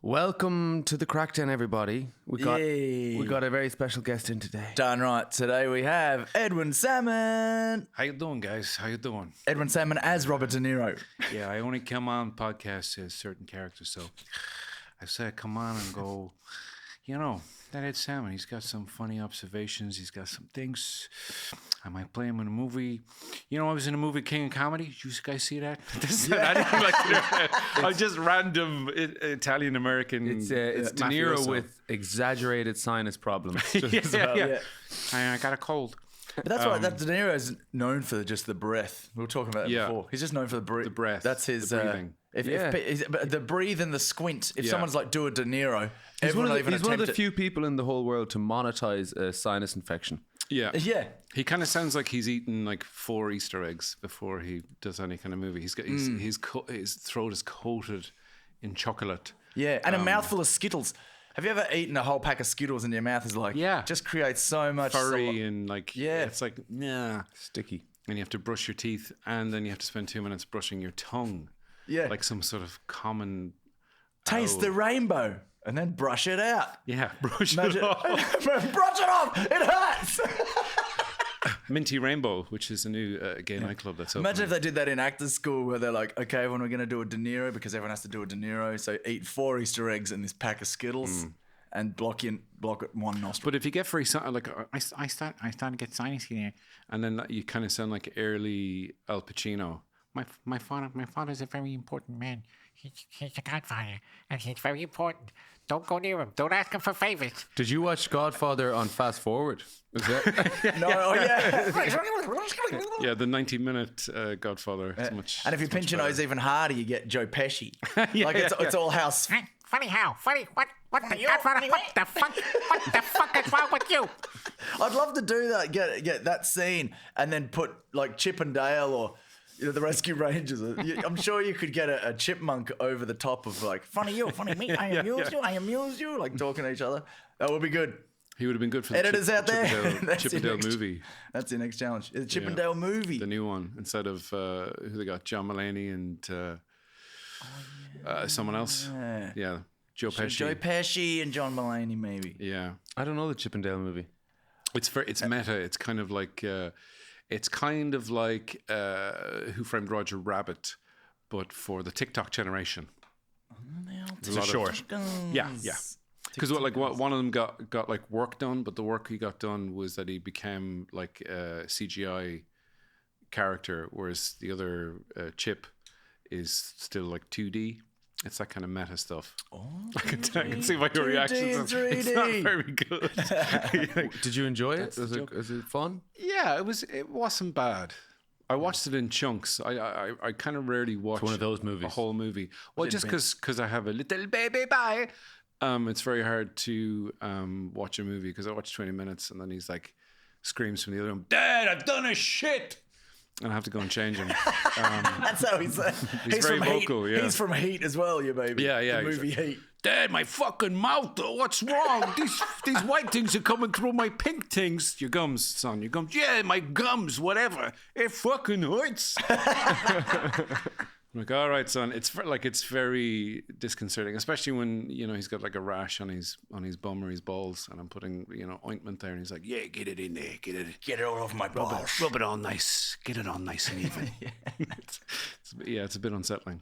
Welcome to the Crackdown, everybody. We got a very special guest in today. Darn right. Today we have Edwin Sammon. How you doing, guys? How you doing? Edwin Sammon as Robert De Niro. Yeah, I only come on podcasts as certain characters, so I said come on and go, that Ed Salmon, he's got some funny observations, he's got some things. I might play him in a movie. I was in a movie King of Comedy. Did you guys see that? I'm just random Italian-American. It's De Niro with exaggerated sinus problems. Yeah. I got a cold. But that's right. That De Niro is known for just the breath. We were talking about it before. He's just known for the breath. That's his breathing. But the breathe and the squint. If someone's like, do a De Niro, he's one of the few people in the whole world to monetize a sinus infection. Yeah. Yeah. He kind of sounds like he's eaten like 4 Easter eggs before he does any kind of movie. His throat is coated in chocolate. Yeah, and a mouthful of Skittles. Have you ever eaten a whole pack of Skittles and your mouth is like, just creates so much furry and like, it's like, sticky. And you have to brush your teeth and then you have to spend 2 minutes brushing your tongue. Yeah. Like some sort of common... Taste the rainbow and then brush it out. Yeah, brush it off. Brush it off. It hurts. Minty Rainbow, which is a new gay nightclub that's open. Imagine if they did that in actors school where they're like, okay, everyone, we're going to do a De Niro because everyone has to do a De Niro. So eat 4 Easter eggs in this pack of Skittles and block it one nostril. But if you get very, like, I start to get sinus here. And then you kind of sound like early Al Pacino. My father's a very important man. He's a godfather, and he's very important. Don't go near him. Don't ask him for favors. Did you watch Godfather on Fast Forward? Is that? No, Yeah, the 90-minute Godfather. It's much, and if you pinch your nose even harder, you get Joe Pesci. It's all house. Funny how? Funny what? What the Godfather? What the fuck? What the fuck is wrong with you? I'd love to do that. Get that scene, and then put like Chip and Dale or the Rescue Rangers. I'm sure you could get a chipmunk over the top of like, funny you, funny me, I amuse you, like talking to each other. That would be good. He would have been good for the editors out there. Chip and Dale movie. That's your next challenge. The Chip and Dale movie. The new one. Instead of who they got, John Mulaney and someone else. Yeah. Joe Pesci and John Mulaney, maybe. Yeah. I don't know the Chip and Dale movie. It's meta. It's kind of like... Who Framed Roger Rabbit, but for the TikTok generation. It's a short. Yeah. Because one of them got like work done, but the work he got done was that he became like a CGI character, whereas the other Chip is still like 2D. It's that kind of meta stuff. Oh, I can see by your reactions. It's not very good. Did you enjoy it? Was it fun? Yeah, it wasn't bad. I watched it in chunks. I kind of rarely watch one of those movies. A whole movie. Well, just because I have a little baby boy, it's very hard to watch a movie because I watch 20 minutes and then he's like screams from the other room, "Dad, I've done a shit!" And I have to go and change him. That's how he's very vocal. Heat. Yeah, he's from Heat as well, you baby. Yeah. The movie Heat. Dad, my fucking mouth. What's wrong? These white things are coming through my pink things. Your gums, son. Your gums. Yeah, my gums. Whatever. It fucking hurts. I'm like, all right, son. It's very disconcerting, especially when he's got like a rash on his bum or his balls, and I'm putting ointment there, and he's like, yeah, get it in there, get it all over my balls, rub it all nice, get it all nice and even. It's a bit unsettling.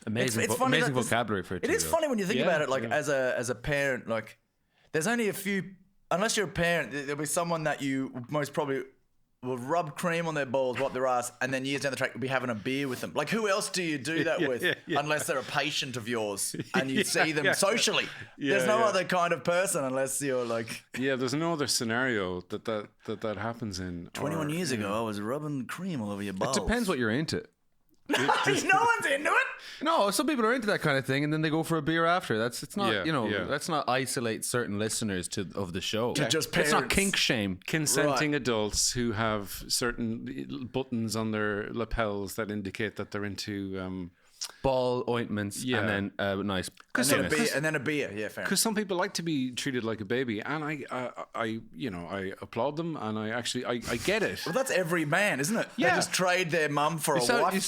Amazing, it's funny amazing vocabulary for it. It is funny when you think about it. Like as a parent, like there's only a few. Unless you're a parent, there'll be someone that you most probably will rub cream on their balls, wipe their ass, and then years down the track, you'll be having a beer with them. Like, who else do you do that with? Unless they're a patient of yours and you see them socially. There's no other kind of person unless you're like... Yeah, there's no other scenario that happens in. 21 years ago, I was rubbing cream all over your balls. It depends what you're into. No one's into it. No, some people are into that kind of thing, and then they go for a beer after. That's not, let's not isolate certain listeners of the show. Just it's not kink shame. Consenting adults who have certain buttons on their lapels that indicate that they're into ball ointments, and then a nice and then a beer. Yeah, fair. Because some people like to be treated like a baby, and I applaud them, and I get it. Well, that's every man, isn't it? Yeah. They just trade their mum for a wife. You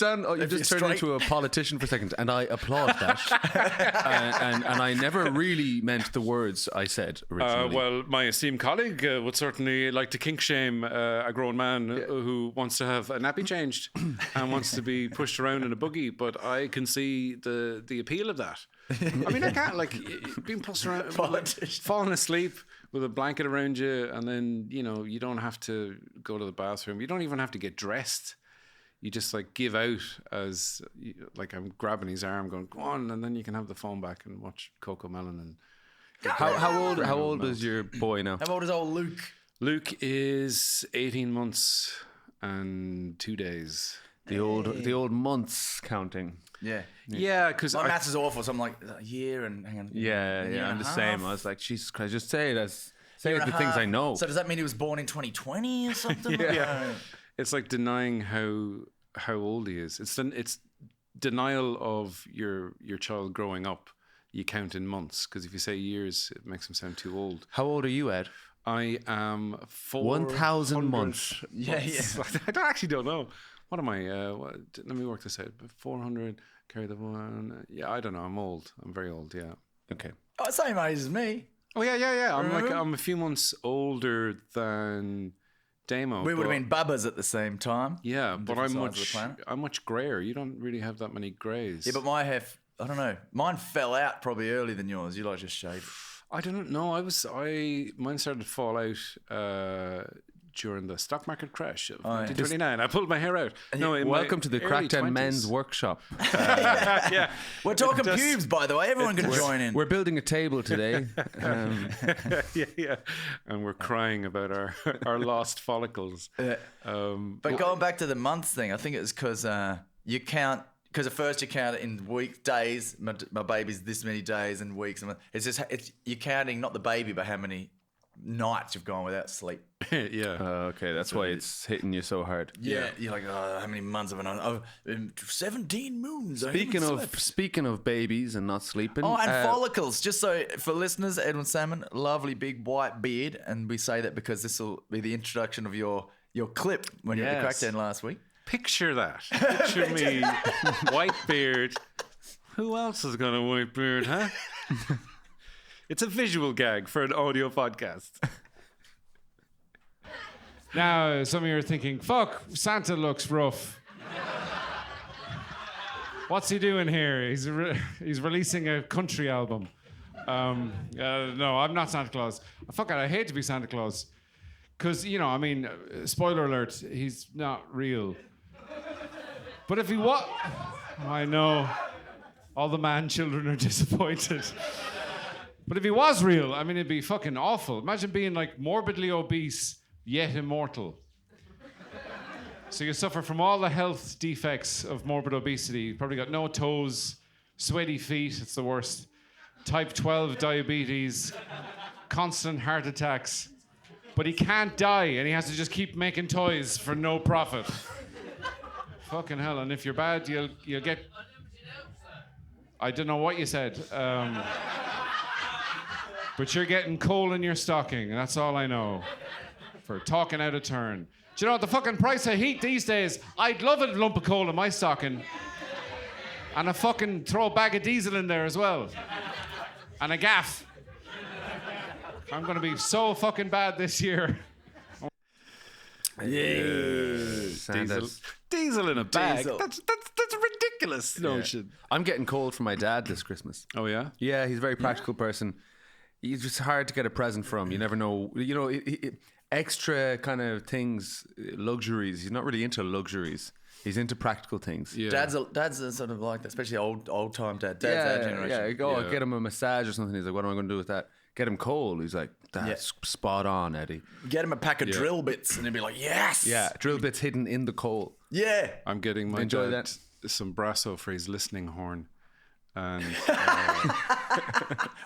just turned into a politician for a second, and I applaud that. and I never really meant the words I said originally. Well, my esteemed colleague would certainly like to kink shame a grown man who wants to have a nappy changed and wants to be pushed around in a buggy, but I can see the appeal of that. I mean, I can't, like, being pushed around, like, falling asleep with a blanket around you, and then, you don't have to go to the bathroom. You don't even have to get dressed. You just, like, give out as, like, I'm grabbing his arm going, go on, and then you can have the phone back and watch Coco Melon. And How old is your boy now? How old is old Luke? Luke is 18 months and 2 days. The old months counting. Yeah, because my maths is awful, so I'm like a year and hang on. Yeah, I'm the same. I was like, Jesus Christ, just say it the things I know. So does that mean he was born in 2020 or something? Yeah. It's like denying how old he is. It's denial of your child growing up. You count in months, because if you say years, it makes him sound too old. How old are you, Ed? I am 1,000 months. Yeah. I actually don't know. What am I? Let me work this out. 400, carry the one. Yeah, I don't know. I'm old. I'm very old, yeah. Okay. Oh, same age as me. Oh, yeah. I'm a few months older than Damo. We would have been bubbers at the same time. Yeah, but I'm much grayer. You don't really have that many greys. Yeah, but my hair, I don't know. Mine fell out probably earlier than yours. You like just shaved. I don't know. Mine started to fall out during the stock market crash of 1929. I pulled my hair out. Welcome to the Craic Men's Workshop. Yeah. We're talking pubes, by the way. Everyone can join in. We're building a table today. Yeah. And we're crying about our lost follicles. But going back to the months thing, I think it was because you count. Because at first you count it in days. My baby's this many days and weeks. It's just you're counting not the baby, but how many nights you've gone without sleep. Yeah. Okay, that's why it's hitting you so hard. Yeah. You're like, how many months have I known? 17 moons. Speaking of babies and not sleeping. Oh, and follicles. Just so for listeners, Edwin Sammon, lovely big white beard, and we say that because this will be the introduction of your clip when you were at the Crackdown last week. Picture that. Picture me, white beard. Who else has got a white beard, huh? It's a visual gag for an audio podcast. Now, some of you are thinking, fuck, Santa looks rough. What's he doing here? He's releasing a country album. No, I'm not Santa Claus. Fuck it, I hate to be Santa Claus. Because, spoiler alert, he's not real. But if he was... I know. All the man children are disappointed. But if he was real, it'd be fucking awful. Imagine being like morbidly obese, yet immortal. So you suffer from all the health defects of morbid obesity. You've probably got no toes, sweaty feet, it's the worst. Type 12 diabetes, constant heart attacks. But he can't die, and he has to just keep making toys for no profit. Fucking hell, and if you're bad, you'll get... I don't know what you said. But you're getting coal in your stocking, and that's all I know. For talking out of turn. Do you know what the fucking price of heat these days? I'd love a lump of coal in my stocking. And throw a bag of diesel in there as well. And a gaff. I'm gonna be so fucking bad this year. Diesel in a bag. That's a ridiculous notion. I'm getting cold from my dad this Christmas. Oh yeah? Yeah, he's a very practical person. He's just hard to get a present from. You never know. Extra kind of things, luxuries. He's not really into luxuries. He's into practical things. Yeah. Dad's a sort of like that, especially old time dad. Dad's our generation. Yeah, get him a massage or something. He's like, what am I going to do with that? Get him coal. He's like, that's spot on, Eddie. Get him a pack of drill bits and he'll be like, yes. Yeah, drill bits hidden in the coal. Yeah. I'm getting my dad some brasso for his listening horn. And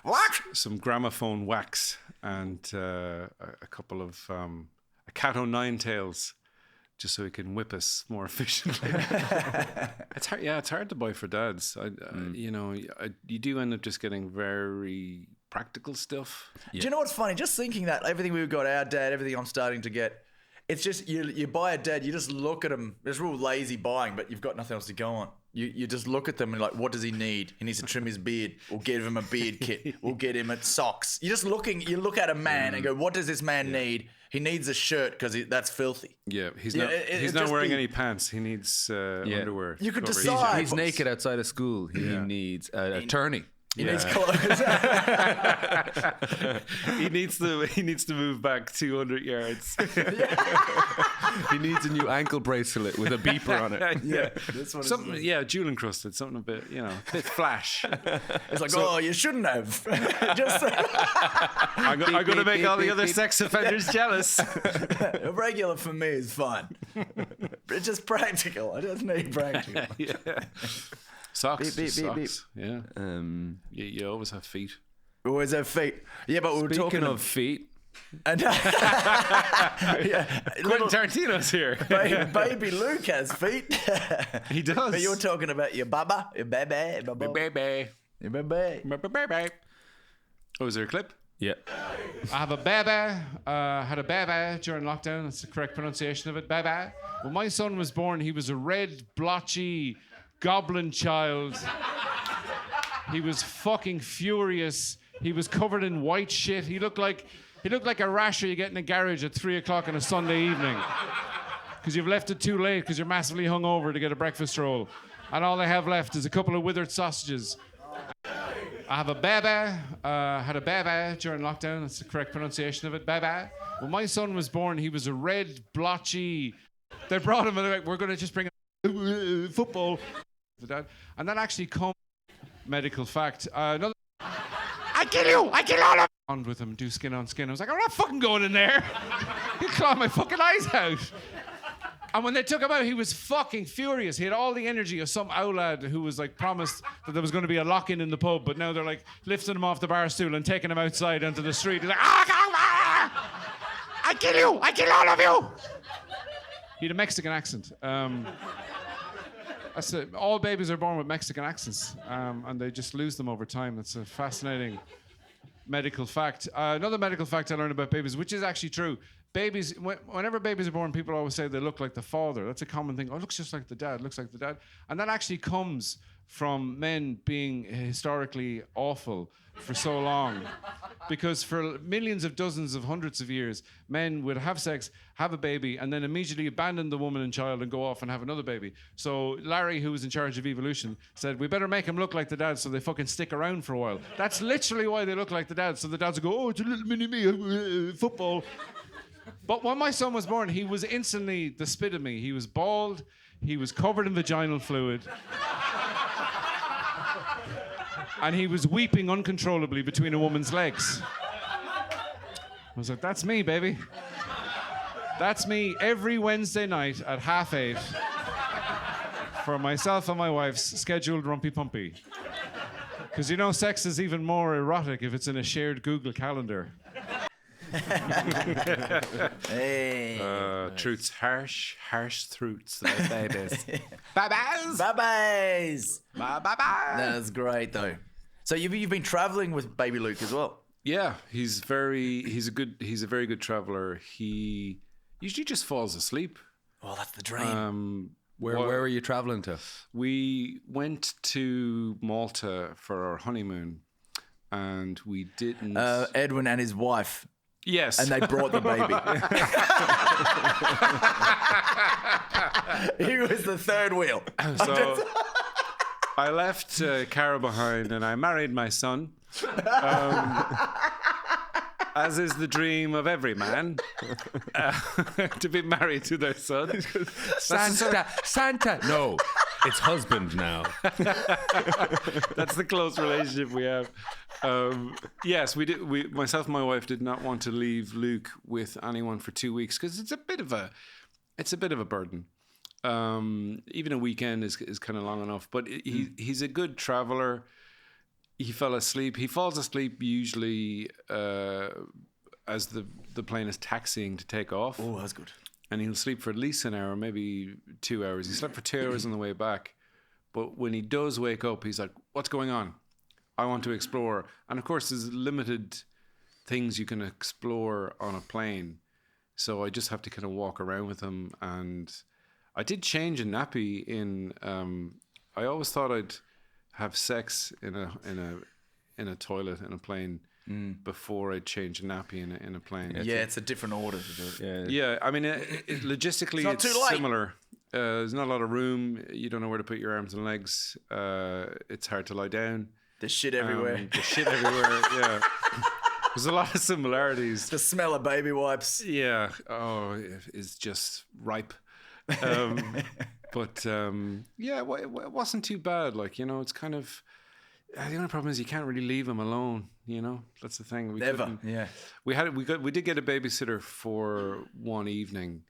what? Some gramophone wax and a couple of a cat o' nine tails just so he can whip us more efficiently. It's hard. Yeah, it's hard to buy for dads. You do end up just getting very practical stuff. Do you know what's funny? Just thinking that everything we've got, our dad, everything I'm starting to get, it's just you buy a dad, you just look at him. It's real lazy buying, but you've got nothing else to go on. You just look at them and like, what does he need? He needs to trim his beard. We'll give him a beard kit. We'll get him socks. You look at a man and go, what does this man need? He needs a shirt because that's filthy. Yeah, he's not wearing any pants. He needs underwear. You could decide. He's naked outside of school. He needs an attorney. He needs clothes. He needs to move back 200 yards. He needs a new ankle bracelet with a beeper on it. Yeah, that's what Something, jewel encrusted, something a bit, a bit flash. It's like, you shouldn't have. Just I'm going to make all the other sex offenders jealous. A regular for me is fine. It's just practical. I just need practical. Yeah. Socks. Beep, beep, beep, socks. Yeah. You always have feet. Always have feet. Yeah, but we were Speaking talking of feet, and Quentin Tarantino's here. baby Luke has feet. He does. But you're talking about your baba, your baby, Baby. your baby. Baby. Oh, is there a clip? yeah. I have a baby. Had a baby during lockdown. That's the correct pronunciation of it. Baby. When my son was born, he was a red, blotchy goblin child. He was fucking furious. He was covered in white shit. He looked like a rasher you get in a garage at 3:00 on a Sunday evening because you've left it too late because you're massively hungover to get a breakfast roll, and all they have left is a couple of withered sausages. I have a baby. Had a baby during lockdown. That's the correct pronunciation of it. Baby. When my son was born, he was a red, blotchy. They brought him and they're like, we're going to just bring him football. And that actually comes medical fact. Another. I kill all of on with him, do skin on skin. I was like, I'm not fucking going in there. He'll claw my fucking eyes out. And when they took him out, he was fucking furious. He had all the energy of some lad who was like promised that there was going to be a lock-in in the pub, but now they're like lifting him off the bar stool and taking him outside onto the street. He's like, I kill all of you. He had a Mexican accent. That's it. All babies are born with Mexican accents, and they just lose them over time. It's a fascinating medical fact. Another medical fact I learned about babies, which is actually true. Babies, whenever babies are born, people always say they look like the father. That's a common thing. Oh, it looks just like the dad. Looks like the dad. And that actually comes from men being historically awful for so long. Because for millions of dozens of hundreds of years, men would have sex, have a baby, and then immediately abandon the woman and child and go off and have another baby. So Larry, who was in charge of evolution, said, we better make them look like the dad so they fucking stick around for a while. That's literally why they look like the dad. So the dads would go, oh, it's a little mini-me, football. But when my son was born, he was instantly the spit of me. He was bald. He was covered in vaginal fluid. And he was weeping uncontrollably between a woman's legs. I was like, that's me, baby. That's me every Wednesday night at 8:30 for myself and my wife's scheduled rumpy pumpy. Because you know, sex is even more erotic if it's in a shared Google Calendar. Hey. Truths, harsh truths about babies. Babies! Babies! Bye-bye! That's great, though. So you've been traveling with baby Luke as well? Yeah, he's a very good traveler. He usually just falls asleep. Oh, that's the dream. Where were you traveling to? We went to Malta for our honeymoon, and we didn't. Edwin and his wife. Yes. And they brought the baby. He was the third wheel. So I left Cara behind and I married my son. As is the dream of every man, to be married to their son. Santa. No, it's husband now. That's the close relationship we have. Yes, we did. Myself and my wife did not want to leave Luke with anyone for 2 weeks because it's a bit of a burden. Even a weekend is kind of long enough. But he's a good traveler. He fell asleep. He falls asleep usually as the plane is taxiing to take off. Oh, that's good. and he'll sleep for at least an hour, maybe 2 hours. He slept for 2 hours on the way back. But when he does wake up, he's like, what's going on? I want to explore. And of course, there's limited things you can explore on a plane. So I just have to kind of walk around with him. And I did change a nappy in, I always thought I'd have sex in a toilet in a plane before I'd change a nappy in a plane. Yeah, it's a different order to do it. Yeah, I mean, logistically, It's not it's too late. similar. There's not a lot of room. You don't know where to put your arms and legs. It's hard to lie down. There's shit everywhere. There's shit everywhere. Yeah, there's a lot of similarities. The smell of baby wipes. Yeah. Oh, it's just ripe. But yeah, it wasn't too bad. Like, you know, it's kind of. The only problem is you can't really leave him alone. You know, that's the thing. Never. couldn't- Yeah. We did get a babysitter for one evening.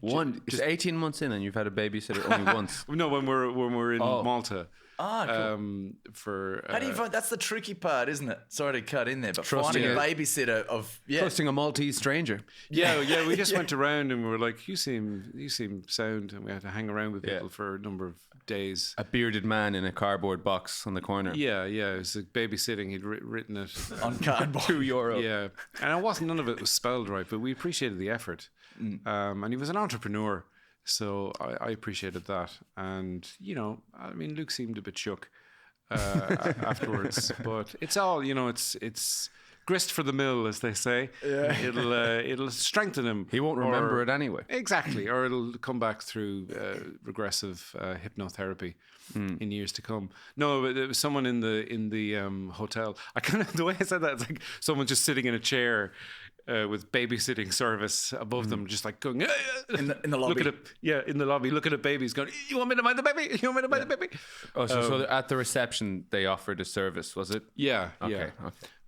It's 18 months in and you've had a babysitter only once. No, when we're in Oh. Malta. Ah, cool. For How do you find that's the tricky part, isn't it? Sorry to cut in there, but Trusting finding a it. babysitter of Trusting a Maltese stranger. yeah, we just went around and we were like, you seem sound, and we had to hang around with people for a number of days. A bearded man in a cardboard box on the corner. Yeah, it was like babysitting. He'd written it. on cardboard. €2. Yeah, and none of it was spelled right, but we appreciated the effort. And he was an entrepreneur, so I appreciated that. And you know, I mean, Luke seemed a bit shook afterwards, but it's all, you know, it's grist for the mill, as they say. Yeah. It'll strengthen him. He won't remember it anyway. Exactly, or it'll come back through regressive hypnotherapy in years to come. No, but there was someone in the hotel. I kind of, the way I said that, it's like someone just sitting in a chair with babysitting service above them, just like going in the lobby. Look at it, in the lobby, looking at babies, going, "You want me to mind the baby? You want me to mind the baby?" Oh, so at the reception they offered a service, was it? Yeah, Okay.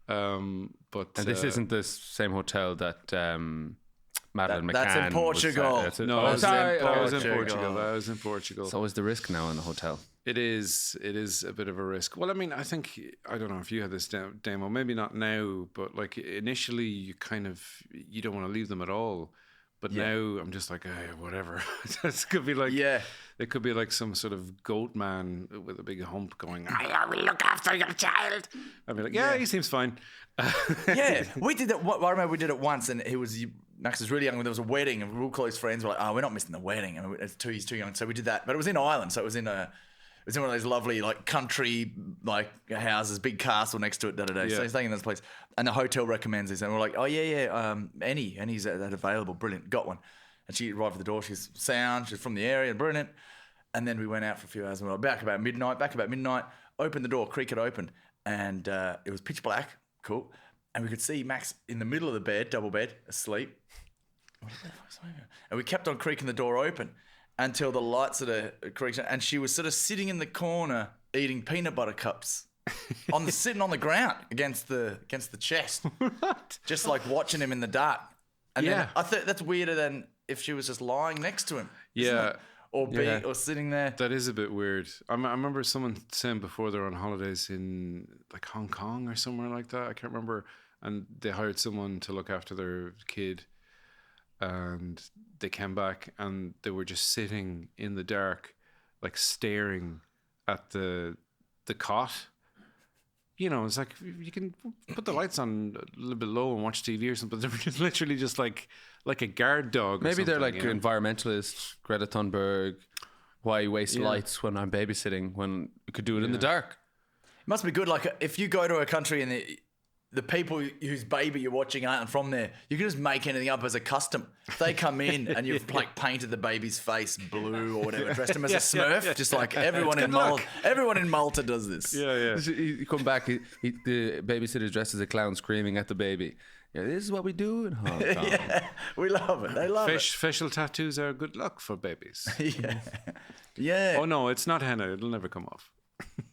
but And this isn't the same hotel that Madeleine McCann That's in was at. Portugal. That's it. No, Oh, I was sorry. I was in Portugal. Portugal. I was in Portugal. It's always the risk now in the hotel. It is a bit of a risk. Well, I mean, I think, I don't know if you had this demo, maybe not now, but like initially you don't want to leave them at all. But now I'm just like, whatever. It could be like, it could be like some sort of goat man with a big hump going, I will look after your child. I'd be like, he seems fine. Yeah, we did that. I remember we did it once, and Max was really young when there was a wedding, and real close friends were like, we're not missing the wedding. And he's too young, so we did that. But it was in Ireland, so it was in one of those lovely like country like houses, big castle next to it. So he's staying in this place, and the hotel recommends this, and we're like, Annie's that available, brilliant, got one. And she arrived at the door. She's sound, she's from the area, brilliant. And then we went out for a few hours, and we were back about midnight. Opened the door, Craic had opened, and it was pitch black. Cool. And we could see Max in the middle of the bed, double bed, asleep. And we kept on creaking the door open until the lights of the creak, and she was sort of sitting in the corner eating peanut butter cups, sitting on the ground against the chest, just like watching him in the dark. And then I thought that's weirder than if she was just lying next to him. Yeah. Or sitting there. That is a bit weird. I remember someone saying before they were on holidays in like Hong Kong or somewhere like that. I can't remember. And they hired someone to look after their kid. And they came back and they were just sitting in the dark, like staring at the cot. You know, it's like you can put the lights on a little bit low and watch TV or something. They were just literally just like a guard dog. Maybe they're something, like you know? environmentalists, Greta Thunberg. Why waste lights when I'm babysitting when you could do it in the dark? It must be good. Like if you go to a country and the people whose baby you're watching aren't from there, you can just make anything up as a custom. If they come in and you've like painted the baby's face blue or whatever, dressed him as a Smurf, just like everyone in Malta. Everyone in Malta does this. Yeah. You come back, the babysitter's dressed as a clown screaming at the baby. Yeah, this is what we do in Hong Kong. Yeah, we love it. They love Facial tattoos are good luck for babies. it. Yeah. Oh no, it's not henna. It'll never come off.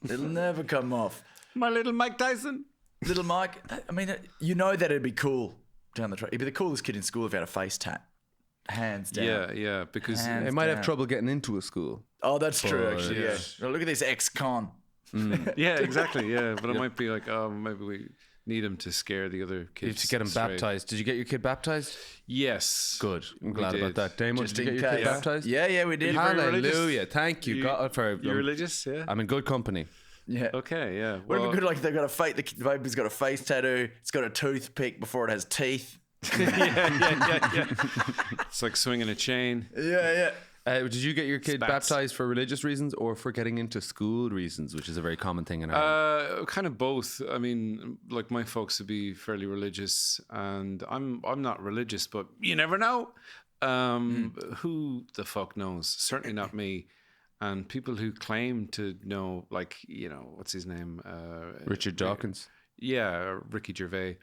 It'll never come off. My little Mike Tyson. Little Mike, I mean, you know that it'd be cool down the track. He'd be the coolest kid in school if he had a face tat. Hands down. Yeah, because Hands They might have down. trouble getting into a school. Oh, that's true, actually, yeah. yeah. Well, look at this ex-con. yeah, exactly, yeah. But it might be like, oh, maybe we need him to scare the other kids. You have to get him straight. baptized. Did you get your kid baptized? Yes. Good. I'm glad did. about that. Damo, Just did you in get your kid case. baptized? Yeah, we did. Hallelujah. Thank you, God, for You're religious, yeah? I'm in good company. Yeah. Okay, yeah. Would it Well, be good, like they've got a fake, the baby's got a face tattoo, it's got a toothpick before it has teeth. yeah. It's like swinging a chain. Yeah. Did you get your kid Spats. baptized for religious reasons or for getting into school reasons, which is a very common thing in Ireland? Kind of both. I mean, like my folks would be fairly religious, and I'm not religious, but you never know. Who the fuck knows? Certainly not me. And people who claim to know, like, you know, what's his name? Richard Dawkins. Yeah, Ricky Gervais.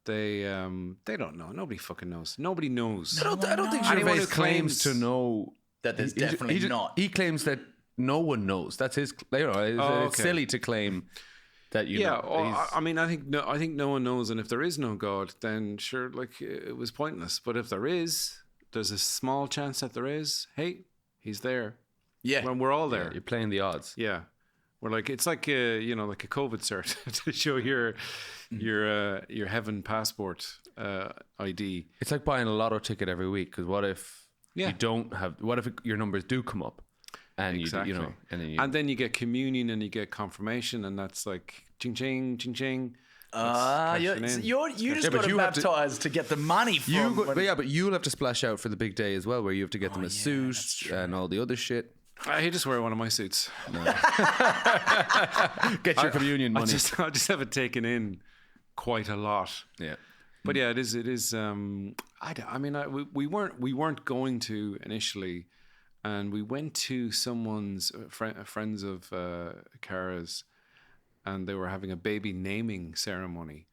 They don't know. Nobody fucking knows. Nobody knows. I don't think Anyone Gervais who claims claims to know That there's definitely not. He claims that no one knows. That's his. You know, it's okay. silly to claim that you Yeah, know. well, He's- I mean, I think no one knows, and if there is no God, then sure, like it was pointless. But if there is, there's a small chance that there is. Hey, he's there. Yeah. When we're all there. You're playing the odds. Yeah. We're like, it's like you know, like a COVID cert to show your heaven passport ID. It's like buying a lotto ticket every week. Because what if Yeah. you don't have? What if your numbers do come up, and Exactly. you know, and then you, And then you get communion and you get confirmation, and that's like ching ching ching ching. You cashing in. just but got you have to- baptized to get the money from. but yeah, but you'll have to splash out for the big day as well, where you have to get them a suit and all the other shit. I just wear one of my suits. Get your communion I money. just have it taken in quite a lot. Yeah. But yeah, it is. We weren't going to initially, and we went to someone's friends of Cara's, and they were having a baby naming ceremony,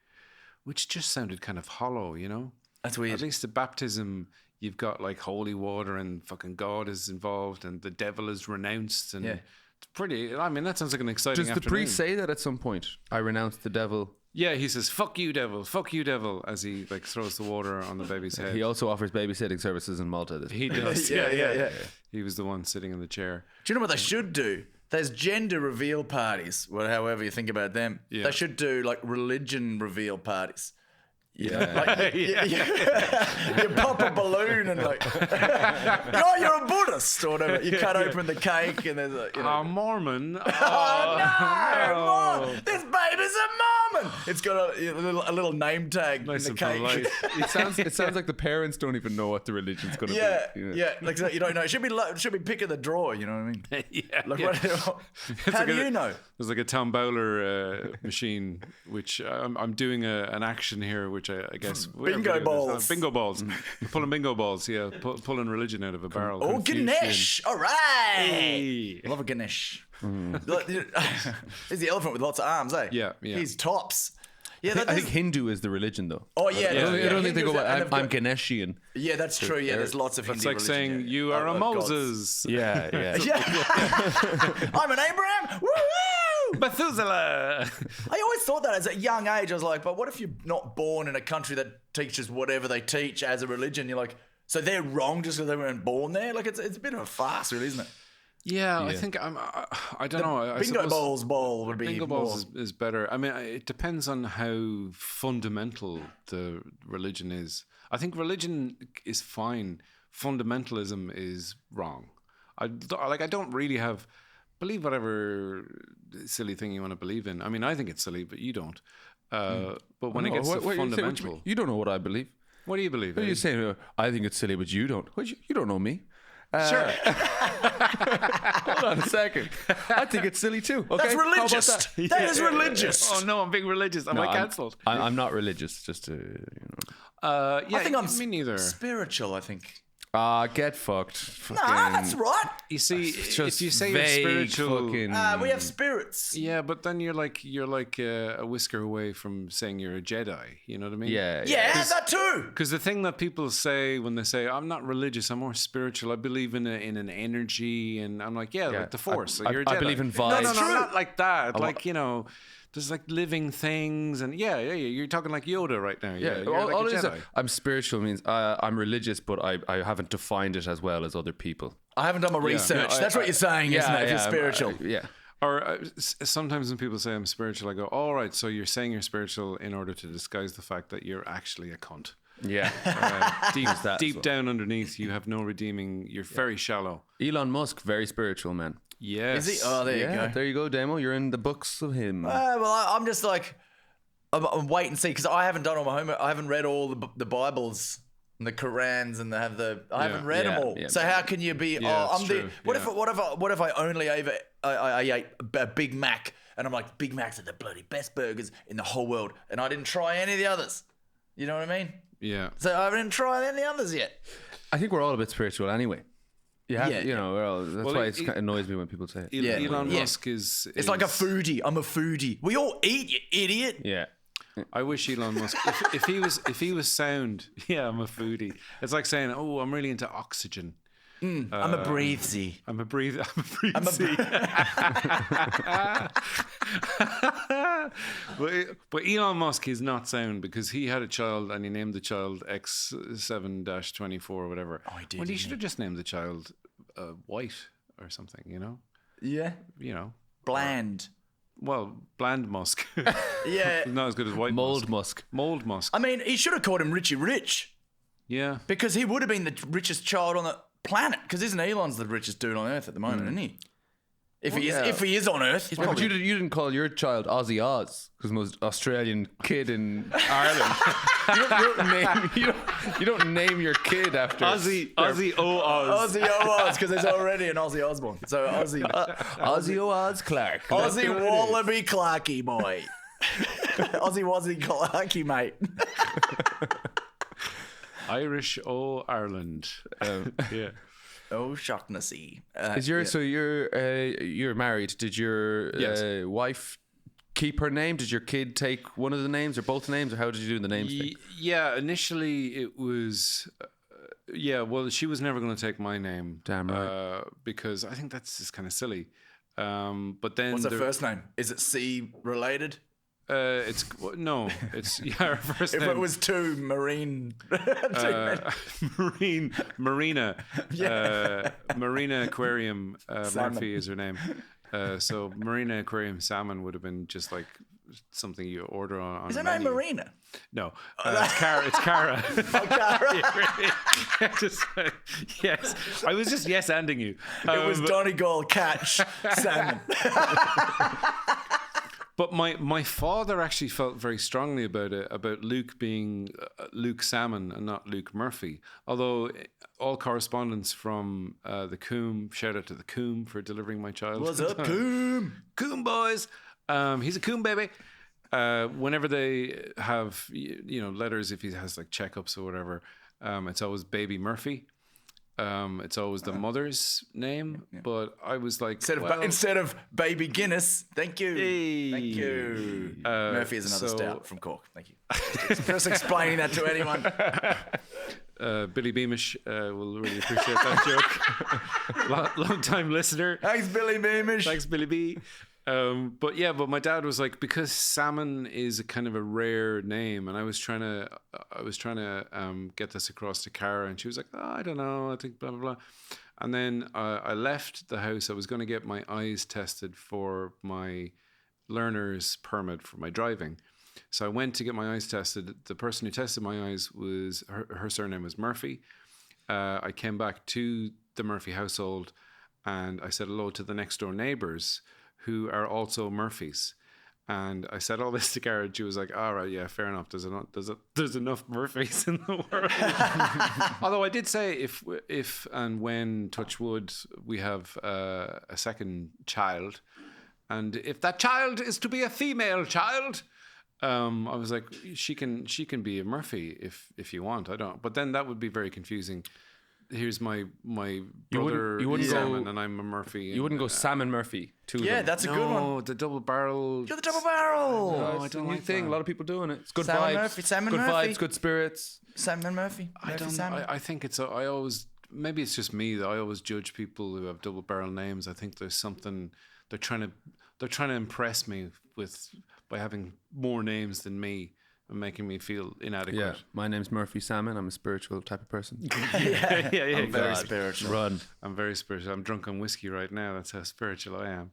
which just sounded kind of hollow, you know. That's weird. At least the baptism, you've got like holy water and fucking God is involved, and the devil is renounced, and Yeah. it's pretty. I mean, that sounds like an exciting. Does the afternoon. priest say that at some point? I renounce the devil. Yeah, he says "fuck you, devil," as he like throws the water on the baby's head. He also offers babysitting services in Malta. He does. Yeah. He was the one sitting in the chair. Do you know what they should do? There's gender reveal parties, however you think about them. Yeah. They should do like religion reveal parties. Yeah. You pop a balloon and like, oh, you're a Buddhist or whatever. You cut open the cake and there's a, you know, Mormon. oh no, this baby's a Mormon. It's got a little name tag Nice in and the cake. polite. It sounds like the parents don't even know what the religion's going to Yeah, be. yeah. Like so you don't know. It should be pick of the draw. You know what I mean? yeah. Like, yeah. how like do a- you know? There's like a Tom Bowler machine, which I'm doing an action here, which I guess Bingo balls. Bingo balls, pulling bingo balls. Yeah, pulling religion out of a barrel. Oh, Confucian. Ganesh! All right. Hey. I love a Ganesh. He's the elephant with lots of arms, eh? Yeah, yeah. He's tops. Yeah, I think Hindu is the religion, though. Oh yeah, I don't think they go. Hindus, and I'm they've got- Ganeshian. Yeah, that's true. Yeah, there's lots of Hindu. It's like religion, saying yeah. you are a Of gods. Moses. Yeah, yeah. Yeah. I'm an Abraham. Woo! Methuselah. I always thought that as a young age. I was like, but what if you're not born in a country that teaches whatever they teach as a religion? You're like, so they're wrong just because they weren't born there? Like, it's a bit of a farce, really, isn't it? Yeah, I think I don't know. I Bingo suppose balls ball would be Bingo more. balls is better. I mean, it depends on how fundamental the religion is. I think religion is fine. Fundamentalism is wrong. I don't really believe whatever silly thing you want to believe in. I mean, I think it's silly, but you don't. But when it gets to fundamental, You don't know what I believe. what do you believe? What are in? you saying? I think it's silly, but you don't. You don't know me. Sure. Hold on a second. I think it's silly too. Okay? That's How about religious. that? That is religious. Oh no, I'm being religious. Am No, I cancelled? I'm not religious. Just to, Yeah, I think I'm me neither. spiritual, I think. get fucked. Nah, Fucking- that's right. You see, Just if you say you're vague spiritual, fucking- We have spirits. yeah, but then you're like a whisker away from saying you're a Jedi. You know what I mean? yeah, Yeah, that too. Because the thing that people say when they say I'm not religious, I'm more spiritual. I believe in an energy, and I'm like, yeah, like the Force. I- like you're a I Jedi. believe in No, vibes. no, True. not like that. Like there's like living things, and yeah. You're talking like Yoda right now. Yeah, you're like all a it is, Jedi. I'm spiritual means I'm religious, but I haven't defined it as well as other people. I haven't done my research. No, That's what you're saying, isn't it? If you're spiritual. yeah. Or sometimes when people say I'm spiritual, I go, all right, so you're saying you're spiritual in order to disguise the fact that you're actually a cunt. Yeah. Deep down underneath, you have no redeeming. You're very shallow. Elon Musk, very spiritual, man. Yes. Is he? Oh, there you go. There you go, Damo. You're in the books of him. Well, I'm just like, I'm wait and see because I haven't done all my homework. I haven't read all the Bibles and the Qurans and I haven't read them all. yeah. So how can you be? Yeah, I'm it's the. true. What if I only I ate a Big Mac and I'm like, Big Macs are the bloody best burgers in the whole world, and I didn't try any of the others. You know what I mean? Yeah. So I haven't tried any others yet. I think we're all a bit spiritual anyway. Yeah. We're all, that's Well, why it annoys me when people say it. Elon Musk is. It's like a foodie. I'm a foodie. We all eat, you idiot. Yeah. I wish Elon Musk, if he was sound, yeah, I'm a foodie. It's like saying, oh, I'm really into oxygen. I'm a breathesy. I'm a breathe. But Elon Musk is not sound because he had a child and he named the child X7-24 or whatever. Oh, he did, Well, he didn't should have just named the child White or something, you know? Yeah. You know. Bland. Well, Bland Musk. Yeah. Not as good as White Mold Musk. Mold Musk. I mean, he should have called him Richie Rich Yeah. because he would have been the richest child on the planet. Because isn't Elon's the richest dude on Earth at the moment, isn't he? If he is on Earth, he's But probably. you didn't call your child Ozzy Oz because the most Australian kid in Ireland. you don't name your kid after Ozzy O Oz. Ozzy Oz, because there's already an Ozzy Osbourne. So Ozzy. Ozzy Oz Clark. Ozzy Wallaby Clarky boy. Ozzy Wazzy Clarky, mate. Irish O Ireland. Yeah. Oh, Shaughnessy. Is so you're married? Did your Yes. wife keep her name? Did your kid take one of the names or both names, or how did you do the names thing? Yeah, initially it was. Well, she was never going to take my name. Damn right. Because I think that's just kind of silly. But then What's her first name? Is it C related? It's her first If name. it was two marine. Marina. Marina Aquarium Murphy is her name. So Marina Aquarium Salmon would have been just like something you order on Is a her name menu. Marina? No, it's Cara. It's Cara. Yes, I was just yes-anding you. It was Donegal catch salmon. But my father actually felt very strongly about it, about Luke being Luke Sammon and not Luke Murphy. Although all correspondence from the Coombe, shout out to the Coombe for delivering my child. What's up, Coombe? Coombe boys. He's a Coombe baby. Whenever they have letters, if he has like checkups or whatever, it's always baby Murphy. It's always the mother's name, but I was like, Instead of baby Guinness, thank you. Hey. Thank you. Murphy is another so- stout from Cork. Thank you. Just explaining that to anyone. Billy Beamish will really appreciate that joke. Long time listener. Thanks, Billy Beamish. Thanks, Billy B. But my dad was like, because salmon is a kind of a rare name, and I was trying to get this across to Cara, and she was like, oh, I don't know, I think blah blah blah. And then I left the house. I was going to get my eyes tested for my learner's permit for my driving. So I went to get my eyes tested. The person who tested my eyes was her surname was Murphy. I came back to the Murphy household, and I said hello to the next door neighbors, who are also Murphys. And I said all this to Cara, and she was like, all right, yeah, fair enough. There's enough Murphys in the world. Although I did say if and when, touch wood, we have a second child, and if that child is to be a female child, I was like, she can be a Murphy if you want. I don't. But then that would be very confusing. Here's my brother you wouldn't Salmon, go- and I'm a Murphy. You wouldn't go Salmon Murphy. Yeah, that's a good one. No, the double barrel. You're the double barrel. No, it's a new thing. A lot of people doing it. It's good Salmon vibes. Murphy, Salmon good Murphy. vibes, good spirits. Salmon Murphy. I Murphy don't. Salmon. I think it's. I always. Maybe it's just me that I always judge people who have double barrel names. I think there's something they're trying to impress me with by having more names than me. and making me feel inadequate. Yeah, my name's Murphy Sammon. I'm a spiritual type of person. yeah, I'm very exactly. spiritual. Run. I'm very spiritual. I'm drunk on whiskey right now. That's how spiritual I am.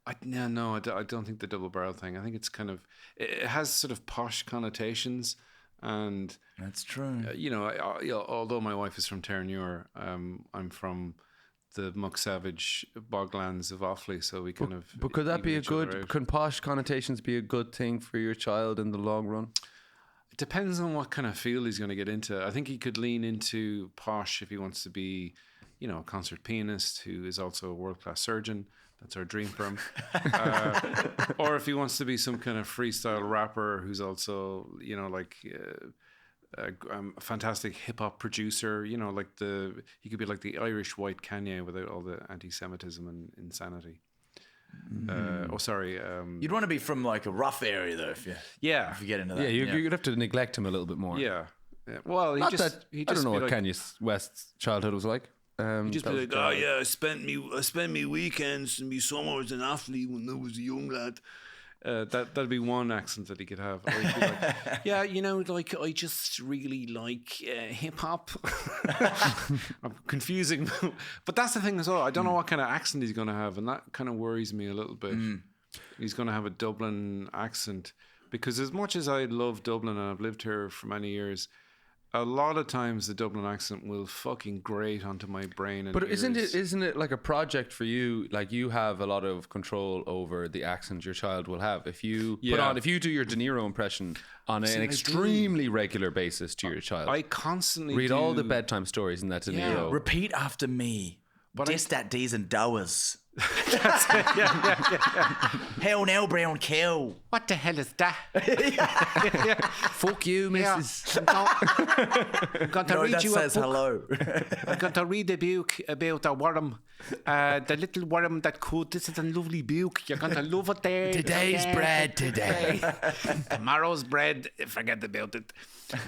I don't think the double barrel thing. I think it's kind of, it has sort of posh connotations, and That's true. although my wife is from Terranure, I'm from the Muck Savage boglands of Offaly, so we kind of. But could that even be a each other good? out. Can posh connotations be a good thing for your child in the long run? It depends on what kind of field he's going to get into. I think he could lean into posh if he wants to be, a concert pianist who is also a world-class surgeon. That's our dream for him. Or if he wants to be some kind of freestyle rapper who's also, a fantastic hip hop producer. He could be like the Irish white Kanye without all the anti-Semitism and insanity. You'd want to be from like a rough area though, if you get into that. Yeah, you'd have to neglect him a little bit more. Yeah. Well, I don't know what Kanye West's childhood was like. Just be like, oh yeah, I spent me weekends and me summers in Offaly when I was a young lad. That'd be one accent that he could have. Or he'd be like, yeah, I just really like hip hop. I'm confusing, but that's the thing as well. I don't know what kind of accent he's going to have, and that kind of worries me a little bit. He's going to have a Dublin accent, because as much as I love Dublin and I've lived here for many years, a lot of times the Dublin accent will fucking grate onto my brain. And But ears. isn't it like a project for you? Like, you have a lot of control over the accent your child will have. If you if you do your De Niro impression on an extremely regular basis to your child, I constantly read all the bedtime stories in that De Niro. Repeat after me. Dis that D's and Dowers. Hell no, brown cow. What the hell is that? Fuck you, Mrs. I'm going to No, read that you says a book. hello. I'm going to read a book about a worm. The little worm that could. This is a lovely book. You're going to love it there. Today's bread today. Tomorrow's bread. Forget about it.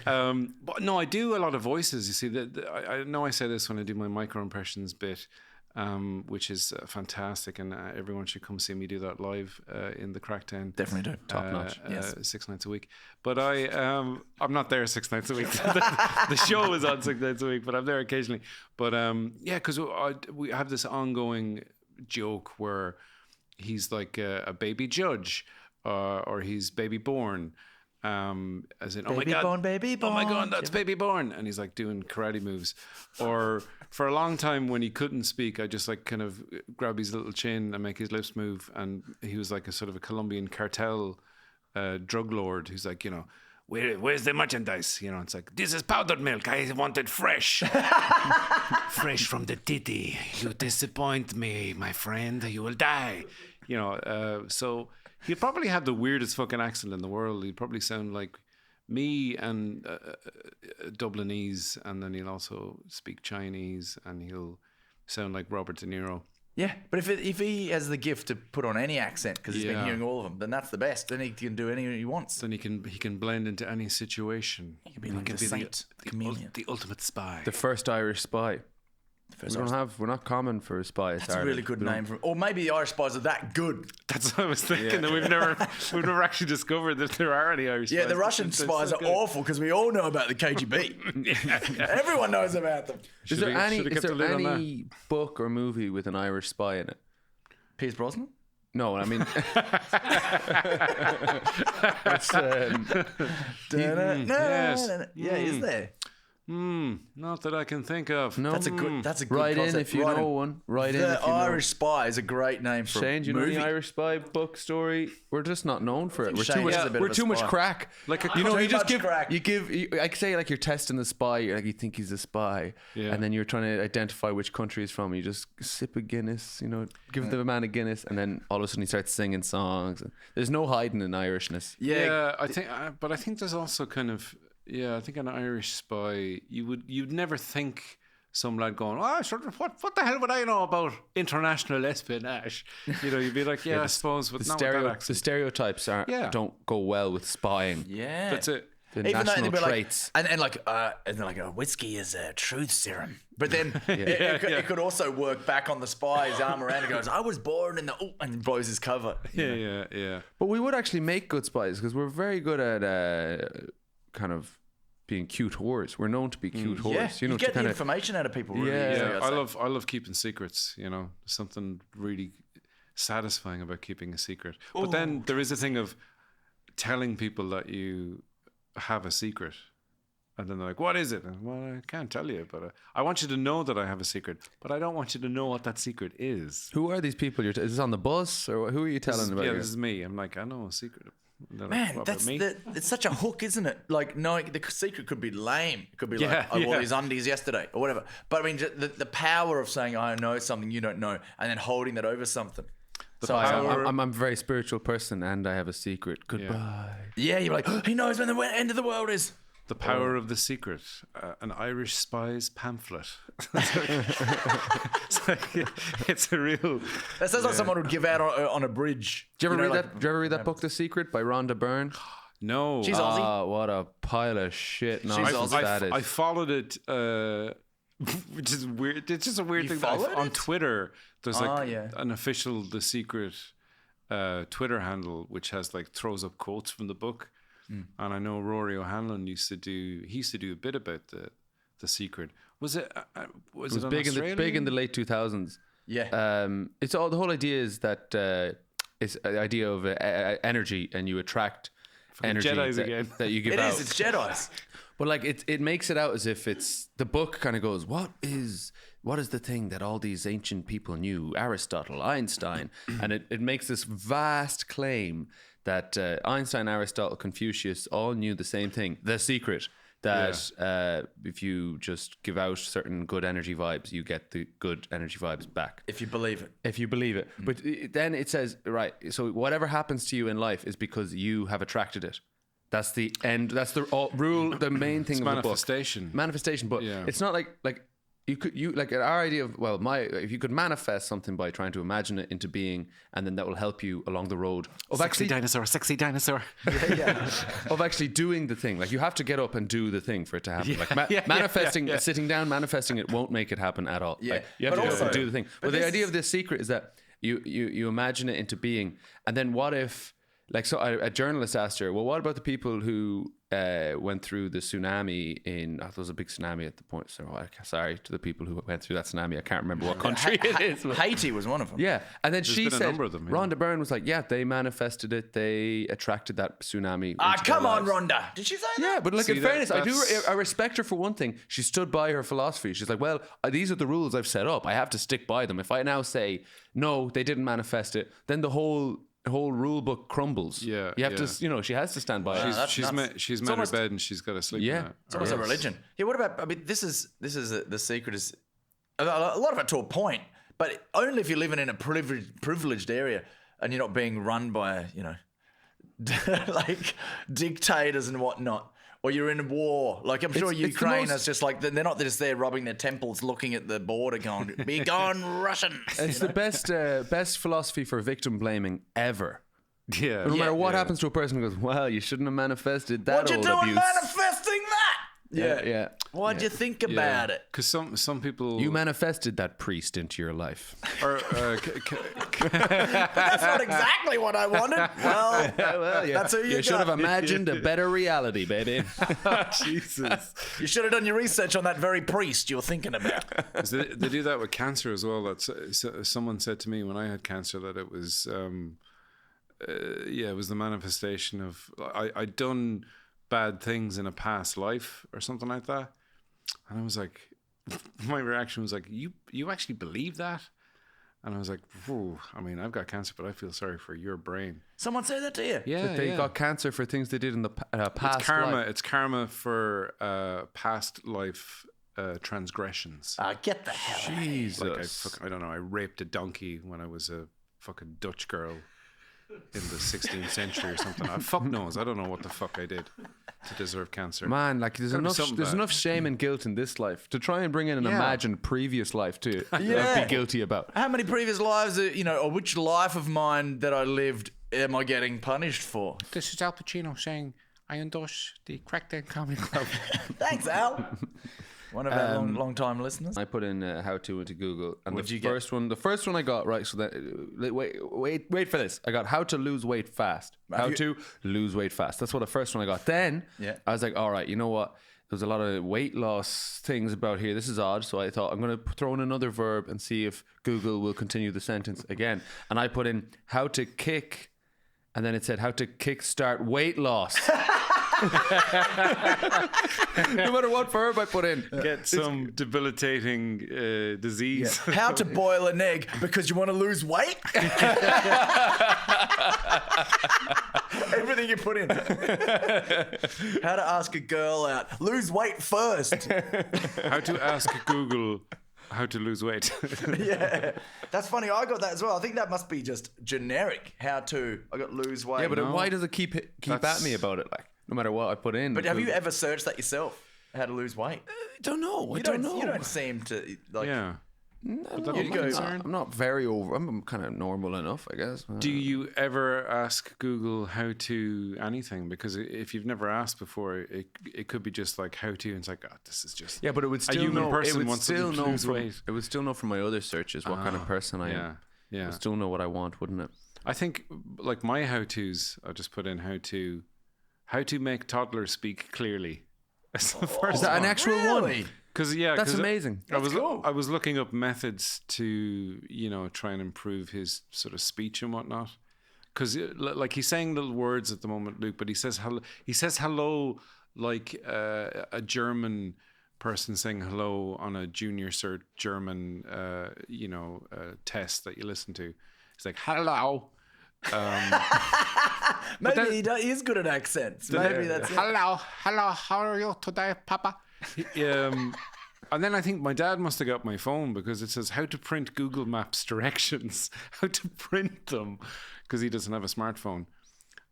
But no, I do a lot of voices. You see, I know I say this when I do my micro impressions bit, which is fantastic, and everyone should come see me do that live in the Craic Town. Definitely do. Top notch. Yes. 6 nights a week. But I'm not there 6 nights a week. The show is on 6 nights a week, but I'm there occasionally. But because we have this ongoing joke where he's like a baby judge, or he's baby born. As in, Baby born, baby oh my born. god, that's baby born, and he's like doing karate moves. Or for a long time when he couldn't speak, I just like kind of grab his little chin and make his lips move, and he was like a sort of a Colombian cartel drug lord who's like, where's the merchandise? It's like, this is powdered milk, I want it fresh. Fresh from the titty. You disappoint me, my friend, you will die. So he'd probably have the weirdest fucking accent in the world. He'd probably sound like me and Dublinese, and then he'll also speak Chinese, and he'll sound like Robert De Niro. Yeah, but if he has the gift to put on any accent because he's been Yeah. hearing all of them, then that's the best. Then he can do any he wants. Then he can blend into any situation. He can be like the saint, the chameleon. the ultimate spy. The first Irish spy. We're not common for a spy. That's a really good name for him. Or maybe the Irish spies are that good. That's what I was thinking. That we've never actually discovered that there are any Irish Yeah, spies. the Russian They're spies so are good. awful because we all know about the KGB. Everyone knows about them. Is there Should've kept a lid on any book or movie with an Irish spy in it? Pierce Brosnan? No, I mean, it's, Yes. Yeah, is there? Not that I can think of. no. That's a good Write in concept. if you Write know in. one. Write in The if you know. Irish Spy is a great name for Shane, a do you know movie. any Irish spy book story? We're just not known for it. We're Shane too much. is a bit We're of a too much spy. crack. Like a- you know, Too you just much give. crack. You give. I could say like you're testing the spy. You think he's a spy, Yeah. and then you're trying to identify which country he's from. You just sip a Guinness. Give the man a Guinness, and then all of a sudden he starts singing songs. There's no hiding in Irishness. Yeah, I think, but I think there's also kind of, I think an Irish spy, you'd never think some lad going, what the hell would I know about international espionage? You'd be like, I suppose, but not with that The accent. stereotypes Yeah. don't go well with spying. Yeah. That's it. The Even though national they'd be traits. like, and they're like, whiskey is a truth serum. But then it could also work back on the spy's arm around and goes, I was born in the, and blows his cover. Yeah. But we would actually make good spies because we're very good at kind of being cute whores. We're known to be cute whores. Yeah, You know, you get to kind the of information out of people really Yeah. easily. Yeah, I'd say. I love keeping secrets. You know, there's something really satisfying about keeping a secret. But then there is a thing of telling people that you have a secret, and then they're like, "What is it?" And, well, I can't tell you, but I want you to know that I have a secret, but I don't want you to know what that secret is. Who are these people? Is this on the bus or who are you telling about? Yeah, your- this is me. I'm like, I know a secret. And they're like, Man, "What that's about me?" it's such a hook, isn't it? Like, knowing the secret could be lame. It could be Yeah, like, I wore yeah. these undies yesterday or whatever. But I mean, the power of saying, I know something you don't know, and then holding that over something. I'm a very spiritual person and I have a secret. Goodbye. Yeah, you're like, he knows when the end of the world is. The Power of the Secret, an Irish spy's pamphlet. It's a real. That sounds like someone would give out on a bridge. Did you ever read like- that? Did you ever read that book, The Secret, by Rhonda Byrne? No. She's Aussie. Oh, what a pile of shit! No, She's Aussie. that is. I followed it, which is weird. It's just a weird You thing that followed on it? Twitter. There's like yeah. an official The Secret Twitter handle, which has like throws up quotes from the book. And I know Rory O'Hanlon used to do a bit about the Secret. Was it? Was it was it big in the late 2000s. Yeah. It's all the whole idea is that it's an idea of energy, and you attract energy Jedis again. that you give It out. is. It's Jedi's. But like it makes it out as if it's the book kind of goes, what is the thing that all these ancient people knew? Aristotle, Einstein, and it makes this vast claim that Einstein, Aristotle, Confucius all knew the same thing, the secret. That if you just give out certain good energy vibes, you get the good energy vibes back. If you believe it. If you believe it. But then it says, right, so whatever happens to you in life is because you have attracted it. That's the end. That's the rule, the main thing It's of the book. manifestation. Manifestation. But it's not like you like our idea of, well, if you could manifest something by trying to imagine it into being, and then that will help you along the road of Sexy dinosaur. of actually doing the thing. Like you have to get up and do the thing for it to happen. Manifesting, sitting down, manifesting it won't make it happen at all. Yeah. Like, you have But to get up and also- do the thing. But the idea of this secret is that you imagine it into being, and then what if, like, so a journalist asked her, well, what about the people who went through the tsunami there was a big tsunami at the point. So sorry to the people who went through that tsunami. I can't remember what country it is. But Haiti was one of them. yeah, and then she been a said, number of them, yeah. Rhonda Byrne was like, yeah, they manifested it. They attracted that tsunami. Ah, into their come on, lives. Rhonda. Did she say that? Yeah, but like See, in fairness, that's- I respect her for one thing. She stood by her philosophy. She's like, well, these are the rules I've set up. I have to stick by them. If I now say no, they didn't manifest it, then the whole rule book crumbles. Yeah, you have yeah. to, she has to stand by it. that's She's nuts. made almost- her bed and she's got to sleep. Yeah. in it. It's almost a religion. Yeah, what about, I mean, this is the secret is, a lot of it to a point, but only if you're living in a privileged area and you're not being run by, like dictators and whatnot. Or you're in war. Like, I'm sure It's the Ukraine most- is just like, they're not just there rubbing their temples looking at the border going, be gone, Russians. It's the best philosophy for victim blaming ever. Yeah. No matter what yeah. happens to a person who goes, well, you shouldn't have manifested that What you old doing abuse. manifesting that? Yeah. Why'd you think about it? Because some people You manifested that priest into your life. are, That's not exactly what I wanted. Well, that's who you should got. have imagined a better reality, baby. Jesus. You should have done your research on that very priest you're thinking about. They do that with cancer as well. Someone said to me when I had cancer that it was, it was the manifestation of I'd done bad things in a past life or something like that, and I was like, my reaction was like, you actually believe that? And I was like, whew, I mean, I've got cancer, but I feel sorry for your brain. Someone say that to you? Yeah, That they got cancer for things they did in the past It's karma. life. It's karma for past life transgressions. Get the hell out. Jesus. Like I don't know. I raped a donkey when I was a fucking Dutch girl in the 16th century or something. Fuck knows. I don't know what the fuck I did to deserve cancer. Man, like there's Gotta be enough something there's bad. enough shame and guilt in this life to try and bring in an imagined previous life to Yeah. be guilty about. How many previous lives, or which life of mine that I lived am I getting punished for? This is Al Pacino saying, I endorse the Crackdown Comedy Club. Thanks, Al. One of our long time listeners. I put in how to into Google, and What'd you the first one I got right. So that wait for this. I got how to lose weight fast. To lose weight fast. That's what the first one I got. Then I was like, all right, you know what? There's a lot of weight loss things about here. This is odd. So I thought I'm going to throw in another verb and see if Google will continue the sentence again. And I put in how to kick, and then it said how to kickstart weight loss. No matter what verb I put in, Get some debilitating disease. How to boil an egg because you want to lose weight? Everything you put in. How to ask a girl out. Lose weight first. How to ask Google how to lose weight. Yeah. That's funny. I got that as well. I think that must be just generic. I got lose weight. yeah, but why does it keep at me about it? Like no matter what I put in. But have you ever searched that yourself? How to lose weight? I don't know. You don't seem to like. Yeah. I'm not very over. I'm kind of normal enough, I guess. Do you ever ask Google how to anything? Because if you've never asked before, it could be just like how to, and it's like, oh, this is just Yeah, but it would still human know. person It would wants to still know lose from. weight. It would still know from my other searches what kind of person I am. It Yeah. would still know what I want, wouldn't it? I think like my how-tos, I'll just put in how to make toddlers speak clearly. That's the first Is that an one. actual Really? one? That's That's amazing. I was looking up methods to try and improve his sort of speech and whatnot, because like he's saying little words at the moment, Luke, but he says hello. He says hello like a German person saying hello on a junior cert German test that you listen to. It's like hello. Maybe he is good at accents. Maybe that's it. Hello, how are you today, Papa? And then I think my dad must have got my phone because it says how to print Google Maps directions, how to print them, because he doesn't have a smartphone.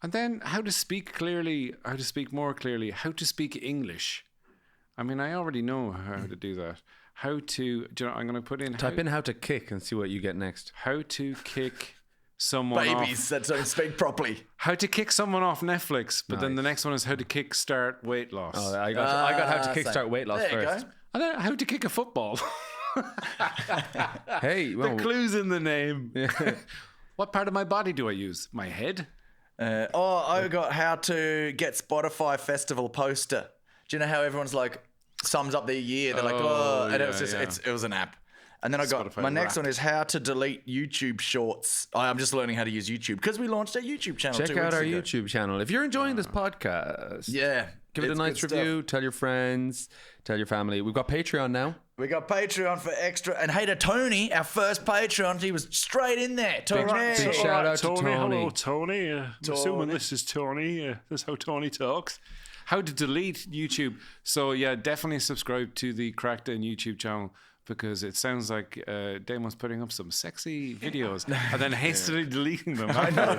And then how to speak clearly, how to speak more clearly, how to speak English. I mean, I already know how to do that. How to, I'm going to put in... Type in how to kick and see what you get next. How to kick someone Babies that don't speak properly. How to kick someone off Netflix, but then the next one is how to kickstart weight loss. Oh, I got how to kickstart weight loss There you first. go. And then how to kick a football. Hey, The well, clue's in the name. What part of my body do I use? My head? I got how to get Spotify festival poster. Do you know how everyone's like sums up their year? They're like, and it was just it was an app. And then I got Spotify my next Wrapped. one is how to delete YouTube shorts. I'm just learning how to use YouTube because we launched a YouTube channel. check 2 out weeks our ago. YouTube channel. If you're enjoying this podcast, Yeah, give it a it's nice good review. stuff. Tell your friends. Tell your family. We've got Patreon now. We got Patreon for extra, and hey to Tony, our first Patreon, he was straight in there. Tony, big shout out to Tony. Hello, Tony. I'm assuming this is Tony. This is how Tony talks. How to delete YouTube. So, yeah, definitely subscribe to the Crackdown YouTube channel because it sounds like Damon's putting up some sexy videos and then hastily deleting them. I know.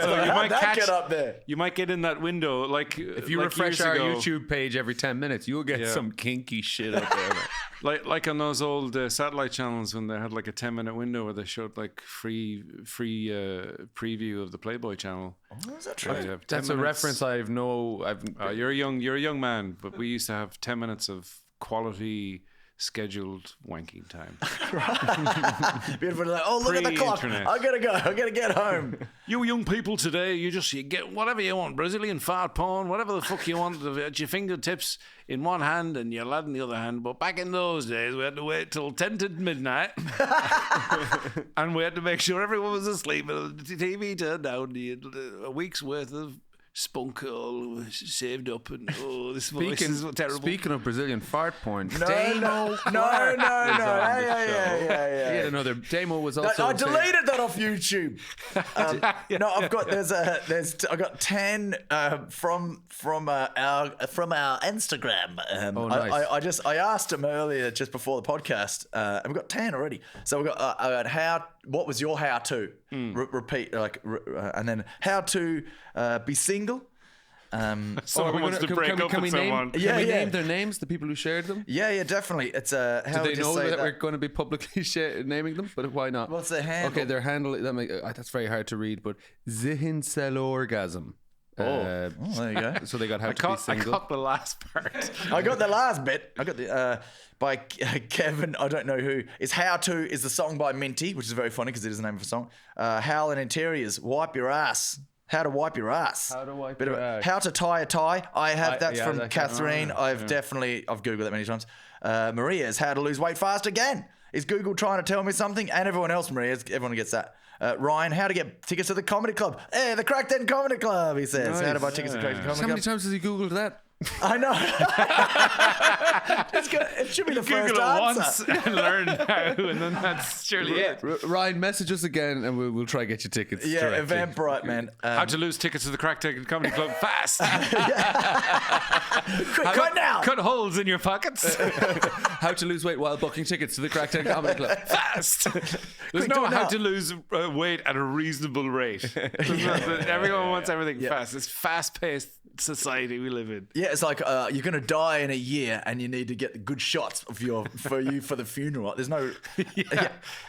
So you might get up there. You might get in that window. Like If you like refresh years our ago, YouTube page every 10 minutes, you'll get some kinky shit up there. like on those old satellite channels when they had like a 10-minute window where they showed like free preview of the Playboy channel. Oh, is that true? You have 10 That's a minutes. reference I've You're a young man, but we used to have 10 minutes of quality scheduled wanking time. Beautiful. Like, oh, look at the clock. Pre-internet. I gotta go. I gotta get home. You young people today, you get whatever you want, Brazilian fart porn, whatever the fuck you want at your fingertips in one hand and your lad in the other hand. But back in those days, we had to wait till 10 to midnight and we had to make sure everyone was asleep and the TV turned down. You had a week's worth of spunk all saved up and this voice is terrible. Speaking of Brazilian fart porn, No, Damo. no. He Yeah. had another. Damo was also. I deleted that off YouTube. No, I've got I got 10 from our Instagram. Nice. I asked him earlier just before the podcast, and we've got 10 already. So we got I got what was your how to repeat and then how to be single. Someone wants to break up with someone. Can we name their names, the people who shared them? Yeah, definitely. It's how Do they would you know say that we're going to be publicly naming them? But why not? What's their handle? Okay, their handle. That's very hard to read. But Zihinsel orgasm. There you go. So they got How to Be I Single. got the last part. I got the last bit. I got the by Kevin. I don't know who. Is How To is the song by Minty, which is very funny because it is the name of a song. Howlin' Interiors, Wipe Your Ass. How to wipe your ass. How to wipe Bit your of- ass. How to tie a tie. That's yeah, from that- Catherine. I've Googled that many times. Maria's How to Lose Weight Fast Again. Is Google trying to tell me something? And everyone else, everyone gets that. Ryan, how to get tickets to the comedy club? Hey, the Crackden Comedy Club, he says. How to buy tickets to the Crackden Comedy How many Club? times has he Googled that? I know. It should be the first Google it answer. once and learn how, and then that's surely it. Ryan, message us again and we'll try to get you tickets. Yeah, directly. Eventbrite, man. How to lose tickets to the Crack Comedy Club fast. Quick now. Cut holes in your pockets How to lose weight while booking tickets to the Crackdown Comedy Club. fast. There's Quick, no do it how now. to lose weight at a reasonable rate. Everyone wants everything fast. It's fast-paced society we live in. Yeah, it's like you're gonna die in a year, and you need to get the good shots of for the funeral. There's no.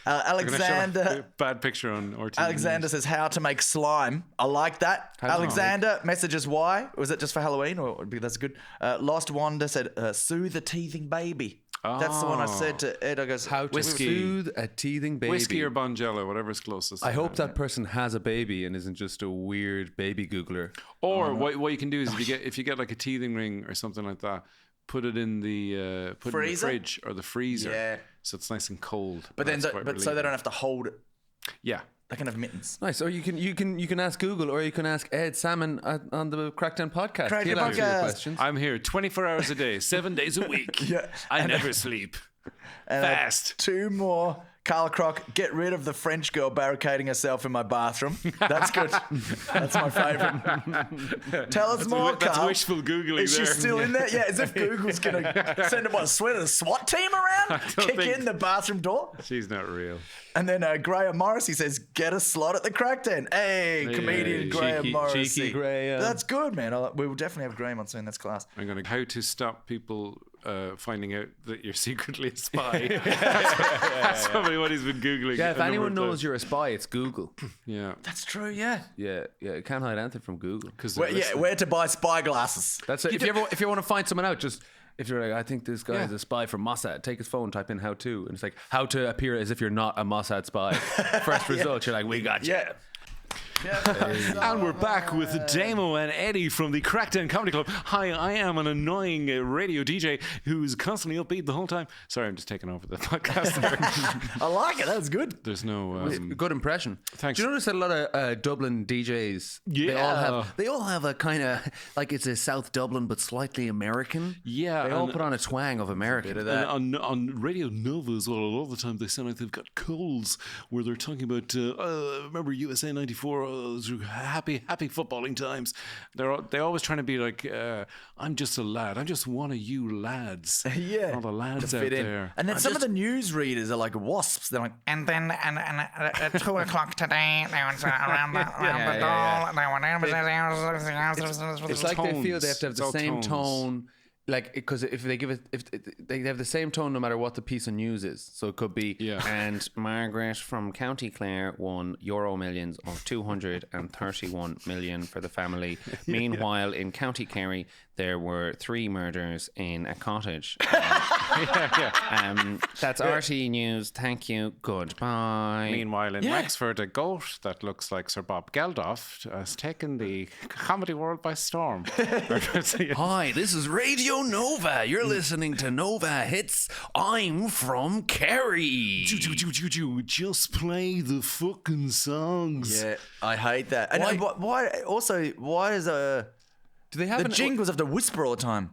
Alexander. Bad picture on RT. Alexander says how to make slime. I like that. Alexander messages why. Was it just for Halloween? Or that's good. Lost Wanda said soothe a teething baby. That's the one I said to Ed. I goes How to Whiskey. soothe a teething baby. Whiskey or Bonjela, whatever's closest. I hope that person has a baby and isn't just a weird baby Googler. Or what you can do is if you get like a teething ring or something like that, put it in the Freezer? fridge or the freezer. Yeah. So it's nice and cold. But then, That's quite so they relieving. don't have to hold it. Yeah. They can have mittens. Nice. Or you can ask Google, or you can ask Ed Sammon on the Crackdown podcast. Crackdown He'll answer your podcast. questions. I'm here 24 hours a day, 7 days a week. Yeah. I never sleep. And Fast. two more. Carl Croc, get rid of the French girl barricading herself in my bathroom. That's good. That's my favourite. Tell us more, That's Carl. wishful Googling Is she there. still in there? Yeah, as if Google's going to send a SWAT team around, kick think- in the bathroom door. She's not real. And then Graham Morrissey says, get a slot at the Crackden. Hey, comedian Graham Morrissey. cheeky Graham. That's good, man. We will definitely have Graham on soon. That's class. I'm going to how to stop people finding out that you're secretly a spy. That's probably what he's been Googling. Yeah, a if number anyone of knows times. you're a spy, it's Google. Yeah. That's true, yeah. Yeah, you can't hide anything from Google. Because Where to buy spy glasses. That's it. If you want to find someone out, just if you're like, I think this guy is a spy from Mossad, take his phone, type in how to, and it's like how to appear as if you're not a Mossad spy. First result, you're like, we got you. Yeah. And we're back with Damo and Eddie from the Crackdown Comedy Club. Hi, I am an annoying radio DJ who's constantly upbeat the whole time. Sorry, I'm just taking over the podcast there. I like it. That was good. There's no... Good impression. Thanks. Do you notice that a lot of Dublin DJs? They all have a kind of like it's a South Dublin but slightly American. Yeah, they all and- put on a twang of American. And on Radio Nova as well, a lot of the time they sound like they've got colds where they're talking about, remember USA 94, those happy footballing times. They're always trying to be like, I'm just a lad. I'm just one of you lads. Yeah. All the lads out Fit in. there. And then some of the news readers are like wasps. They're like, And then at 2 o'clock today, there was around the doll. It's like they feel they have to have It's the all same tones. tone. Like, because if they give it, if they have the same tone no matter what the piece of news is. So it could be, and Margaret from County Clare won Euro Millions of 231 million for the family. Meanwhile, in County Kerry, there were 3 murders in a cottage. That's RT News. Thank you. Goodbye. Meanwhile, in Wexford, a goat that looks like Sir Bob Geldof has taken the comedy world by storm. Hi, this is Radio Nova. You're listening to Nova Hits. I'm from Kerry. Just play the fucking songs. yeah, I hate that. And why is Do they have the jingles have to whisper all the time?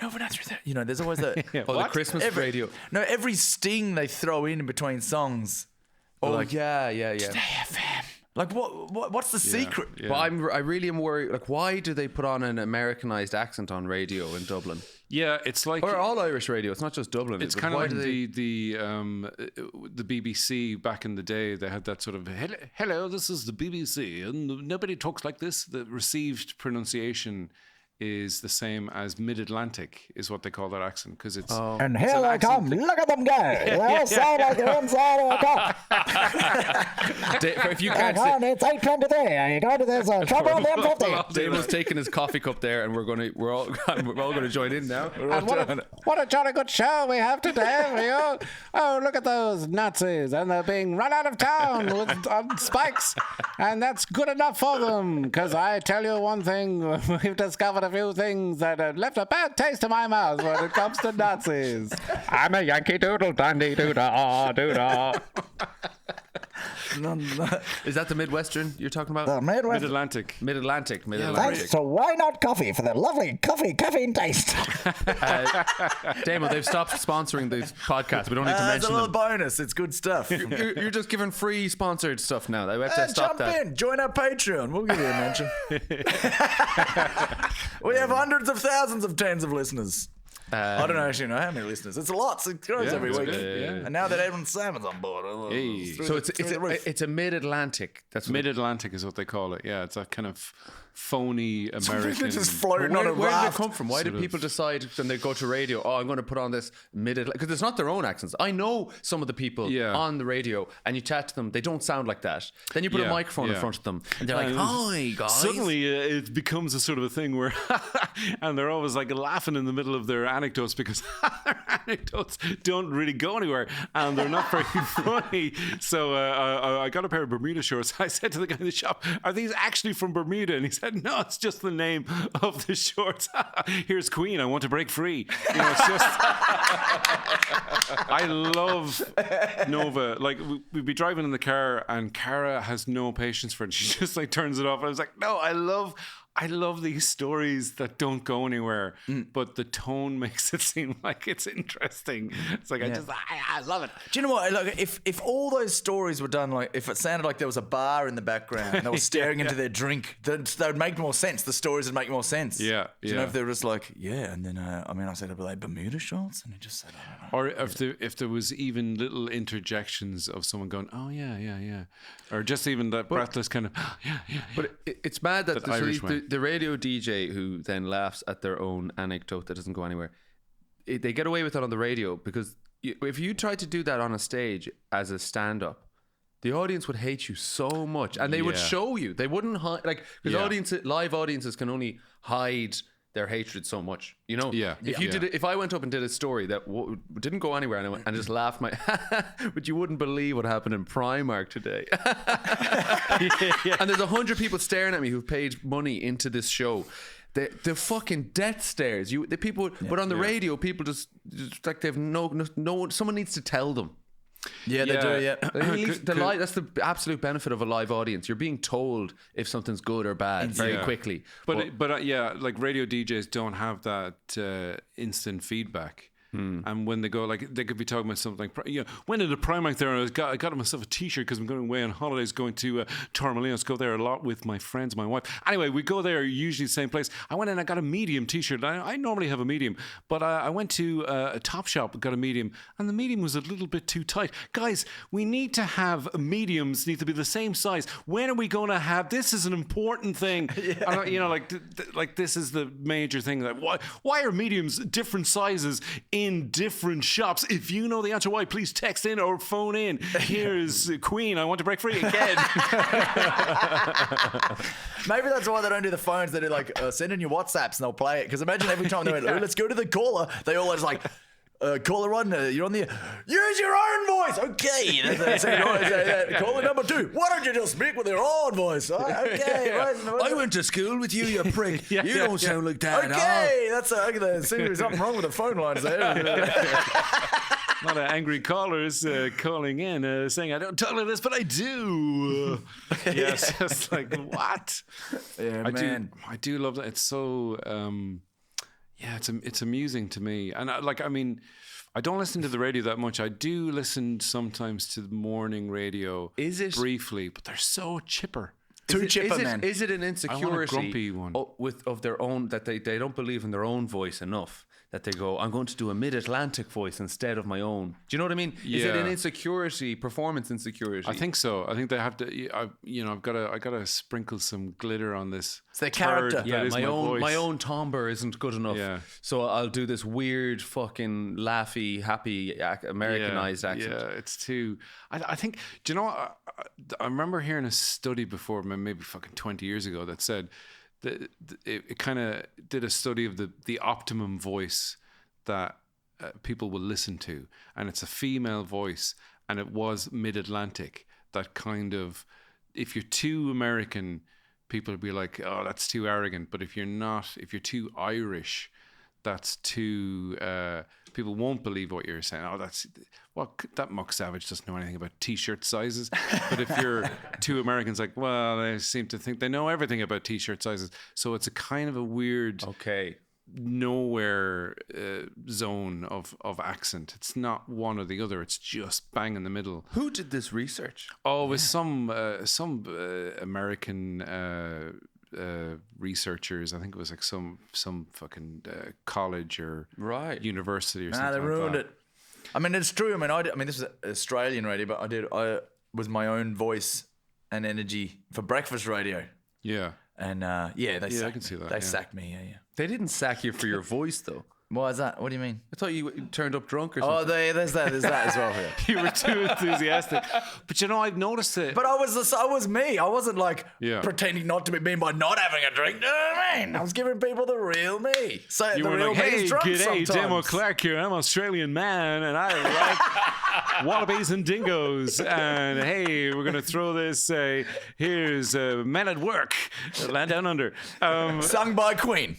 No, we're not through that. You know, there's always the the Christmas radio. No, every sting they throw in between songs. Or like, yeah. AFM. Like what's the secret? Yeah. But I really am worried. Like, why do they put on an Americanized accent on radio in Dublin Yeah, it's like or all Irish radio? It's not just Dublin. it's but kind of why like do they- the BBC back in the day. They had that sort of hello, this is the BBC, and nobody talks like this. The received pronunciation is the same as Mid-Atlantic, is what they call that accent, because it's... And here they come. Look at them go. They all sound like they're inside of a cup. If you can't Come on, it's 8:23. Are you going to this trouble on the M50? Damo's taking his coffee cup there, and we're all gonna join in now. And what a jolly good show we have today. Oh, look at those Nazis, and they're being run out of town on spikes, and that's good enough for them. Because I tell you one thing, we've discovered a few things that have left a bad taste in my mouth when it comes to Nazis. I'm a Yankee Doodle Dandy Doodah Doodah. Is that the Midwestern you're talking about? The Midwest. Mid-Atlantic. Thanks to Why Not Coffee for the lovely caffeine taste. Damo, they've stopped sponsoring these podcasts. We don't need to It's a mention little them. bonus. It's good stuff. You're just giving free sponsored stuff now. We have to stop Jump that. in. Join our Patreon. We'll give you a mention. We have hundreds of thousands of tens of listeners. I don't actually know how many listeners. It's lots. It grows every week. And now that Edwin Sammon's on board, Hey. So it's a Mid-Atlantic. That's Mid-Atlantic is what they call it. Yeah, it's a kind of phony American... just floating on a Where did it raft. come from? Why did people decide when they go to radio, I'm going to put on this Mid-Atlantic? Because it's not their own accents. I know some of the people on the radio, and you chat to them, they don't sound like that. Then you put a microphone in front of them, and they're like, hi, guys. Suddenly it becomes a sort of a thing where... and they're always like laughing in the middle of their anecdotes because their anecdotes don't really go anywhere, and they're not very funny. So I got a pair of Bermuda shorts. I said to the guy in the shop, are these actually from Bermuda? And he said, no, it's just the name of the shorts. Here's Queen, I want to break free. You know, it's just... I love Nova. Like, we'd be driving in the car and Cara has no patience for it. She just like turns it off. I was like, no, I love these stories that don't go anywhere, but the tone makes it seem like it's interesting. It's like, I love it. Do you know what? Like, if all those stories were done, like if it sounded like there was a bar in the background and they were staring into their drink, that would make more sense. The stories would make more sense. Yeah, Do you know if they were just like, and then I said, were they Bermuda shorts? And he just said, I don't know. Or if there was even little interjections of someone going, oh yeah, or just even that breathless kind of, yeah. But it's mad that the the radio DJ who then laughs at their own anecdote that doesn't go anywhere, they get away with it on the radio because if you tried to do that on a stage as a stand-up, the audience would hate you so much, and they would show you. They wouldn't hide, like, because live audiences can only hide their hatred so much, you know. If I went up and did a story that didn't go anywhere and just laughed but you wouldn't believe what happened in Primark today. And there's 100 people staring at me who've paid money into this show. The fucking death stares. But on the radio, people just like they've no. Someone needs to tell them. Yeah, they do. Yeah, That's the absolute benefit of a live audience. You're being told if something's good or bad very quickly. But like radio DJs don't have that instant feedback. And when they go, like, they could be talking about something like, went into Primark there and I got myself a t-shirt because I'm going away on holidays, going to Torremolinos, go there a lot with my friends, my wife. Anyway, we go there usually the same place. I went in, I got a medium t-shirt. I normally have a medium, but I went to a Topshop, got a medium, and the medium was a little bit too tight. Guys, we need to have mediums, need to be the same size. When are we going to have, this is an important thing. And, you know, like this is the major thing. That why are mediums different sizes in different shops? If you know the answer why, please text in or phone in. Here's Queen, I want to break free again. Maybe that's why they don't do the phones. They do like send in your WhatsApps and they'll play it. Because imagine every time they went, let's go to the caller, they always like, caller one, you're on the use your own voice. Okay. Caller number 2, why don't you just speak with your own voice? Okay. I went to school with you prick. You don't sound like that. Okay, there seems to be something wrong with the phone lines there. A lot of angry callers calling in saying, I don't talk like this, but I do. It's just like, what? Yeah, I do love that. It's so... it's amusing to me. And I don't listen to the radio that much. I do listen sometimes to the morning radio. Is it? Briefly, but they're so chipper. Man. Is it an I want a insecurity grumpy one. of their own, that they don't believe in their own voice enough that they go, I'm going to do a mid-Atlantic voice instead of my own. Do you know what I mean? Is it an insecurity, performance insecurity? I think so. I think they have to. I've got to sprinkle some glitter on this. It's their character. Yeah, my voice. my own timbre isn't good enough. Yeah. So I'll do this weird, fucking laughy, happy, Americanized accent. Yeah, it's too. I think. Do you know what? I remember hearing a study before, maybe fucking 20 years ago, that said that it kind of did a study of the optimum voice that people will listen to, and it's a female voice, and it was mid-Atlantic. That kind of, if you're too American, people will be like, oh, that's too arrogant. But if you're too Irish, that's too. People won't believe what you're saying. Oh, that muck savage doesn't know anything about t-shirt sizes. But if you're two Americans, like, well, they seem to think they know everything about t-shirt sizes. So it's a kind of a weird, nowhere zone of accent. It's not one or the other. It's just bang in the middle. Who did this research? Oh, it was some American researchers. I think it was like some fucking college or university or something. They ruined like it. I mean, it's true. I mean, this is Australian radio, but I was my own voice and energy for breakfast radio. Yeah. And I can see that. They sacked me. Yeah. They didn't sack you for your voice, though. Why is that? What do you mean? I thought you turned up drunk or something. Oh, there's that as well. Yeah. You were too enthusiastic. But I've noticed it. But I was me. I wasn't like Yeah. pretending not to be me by not having a drink. You know what I mean? I was giving people the real me. So You the were real like, me hey, is drunk g'day, sometimes. Damo Clark here. I'm an Australian man, and I like wallabies and dingoes. And hey, we're going to throw this. Here's Men at Work, Land Down Under. Sung by Queen.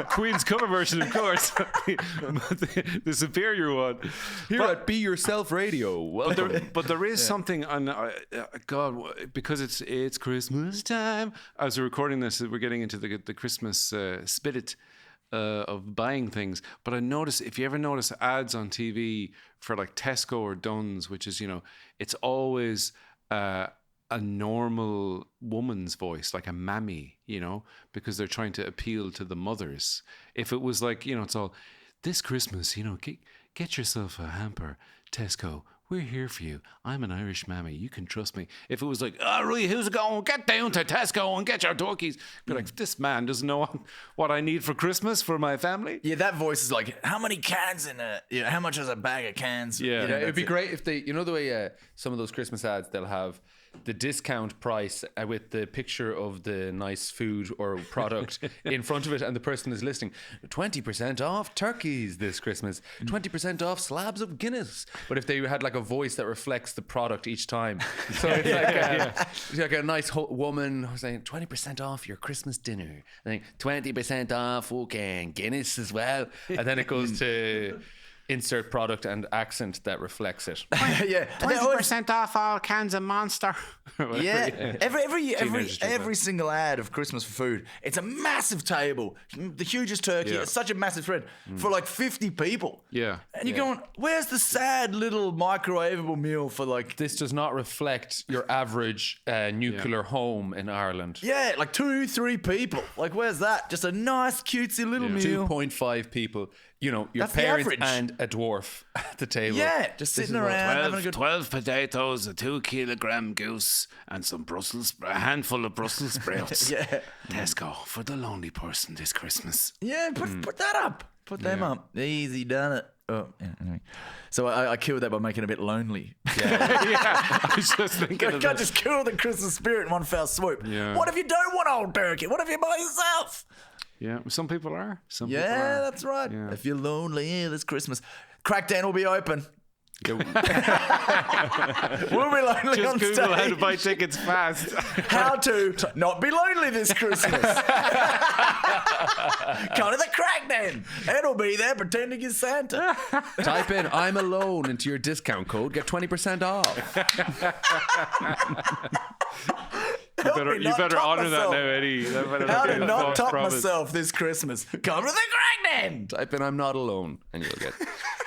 Queen's cover version, of course. the superior one. Here at Be Yourself Radio. Welcome. But there is something on God, because it's Christmas time. As we're recording this, we're getting into the Christmas spirit of buying things. But I notice, if you ever notice ads on TV for like Tesco or Dunn's, which is, it's always a normal woman's voice, like a mammy, because they're trying to appeal to the mothers. If it was like, it's all, this Christmas, get yourself a hamper, Tesco. We're here for you. I'm an Irish mammy. You can trust me. If it was like, oh, really, who's it going? Get down to Tesco and get your turkeys. Be like, this man doesn't know what I need for Christmas for my family. Yeah, that voice is like, how many cans in a, how much is a bag of cans? Yeah. It'd be great if they, the way some of those Christmas ads, they'll have the discount price with the picture of the nice food or product in front of it, and the person is listing 20% off turkeys this Christmas, 20% off slabs of Guinness. But if they had like a voice that reflects the product each time, so it's like a nice woman saying 20% off your Christmas dinner, and then 20% off Guinness as well, and then it goes to insert product and accent that reflects it. Yeah, 20% off all cans of Monster. Yeah, every single ad of Christmas for food, it's a massive table, the hugest turkey. Yeah. It's such a massive spread for like 50 people. Yeah. And you're going, where's the sad little microwavable meal for like? This does not reflect your average nuclear home in Ireland. Yeah, like 2-3 people. Like, where's that? Just a nice cutesy little meal. 2.5 people. Your That's the parents average. and a dwarf at the table. Yeah, just sitting around having a good. 12 potatoes, a 2-kilogram goose, and a handful of Brussels sprouts. Yeah. Tesco for the lonely person this Christmas. Yeah, put that up. Put them up. Easy done it. Oh, yeah, anyway. So I killed that by making it a bit lonely. Yeah, I was just thinking You of can't that. just kill the Christmas spirit in one fell swoop. Yeah. What if you don't want old turkey? What if you're by yourself? Yeah, some people are. Some people Yeah, are. that's right. Yeah. If you're lonely this Christmas, Crack Den will be open. We'll be lonely Just on Google stage. how to buy tickets fast. How to not be lonely this Christmas. Come to the Crack Den. Ed'll be there pretending he's Santa. Type in "I'm alone" into your discount code. Get 20% off. You better honor that now, Eddie. That better How be to a not false top promise. myself this Christmas. Come to the Crack Den. Type in "I'm not alone" and you'll get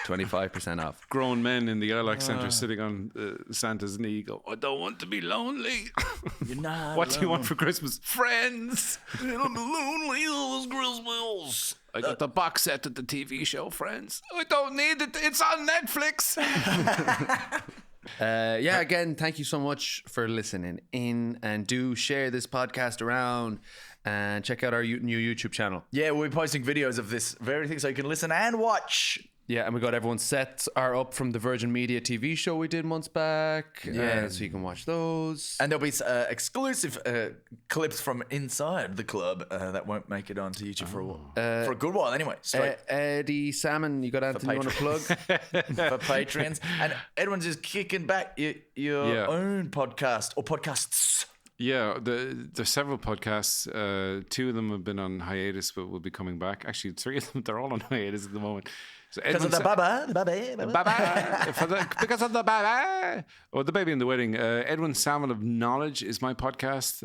25% off. Grown men in the ILAC Centre sitting on Santa's knee go, I don't want to be lonely. You're not What do you want for Christmas? Friends. I don't be lonely those Christmas. I got the box set of the TV show Friends. I don't need it. It's on Netflix. Again, thank you so much for listening in, and do share this podcast around and check out our new YouTube channel. Yeah, we'll be posting videos of this very thing so you can listen and watch. Yeah, and we got everyone's sets are up from the Virgin Media TV show we did months back. Yeah. So you can watch those. And there'll be exclusive clips from inside the club that won't make it onto YouTube for a while. For a good while, anyway. Straight Eddie Sammon, you got anything you want to plug? for Patreons. And Edwin's just kicking back your own podcast or podcasts. Yeah, there's several podcasts. 2 of them have been on hiatus, but will be coming back. Actually, 3 of them, they're all on hiatus at the moment. So Because of the baba. Because of the baba. Or The Baby and the Wedding. Edwin Sammon of Knowledge is my podcast.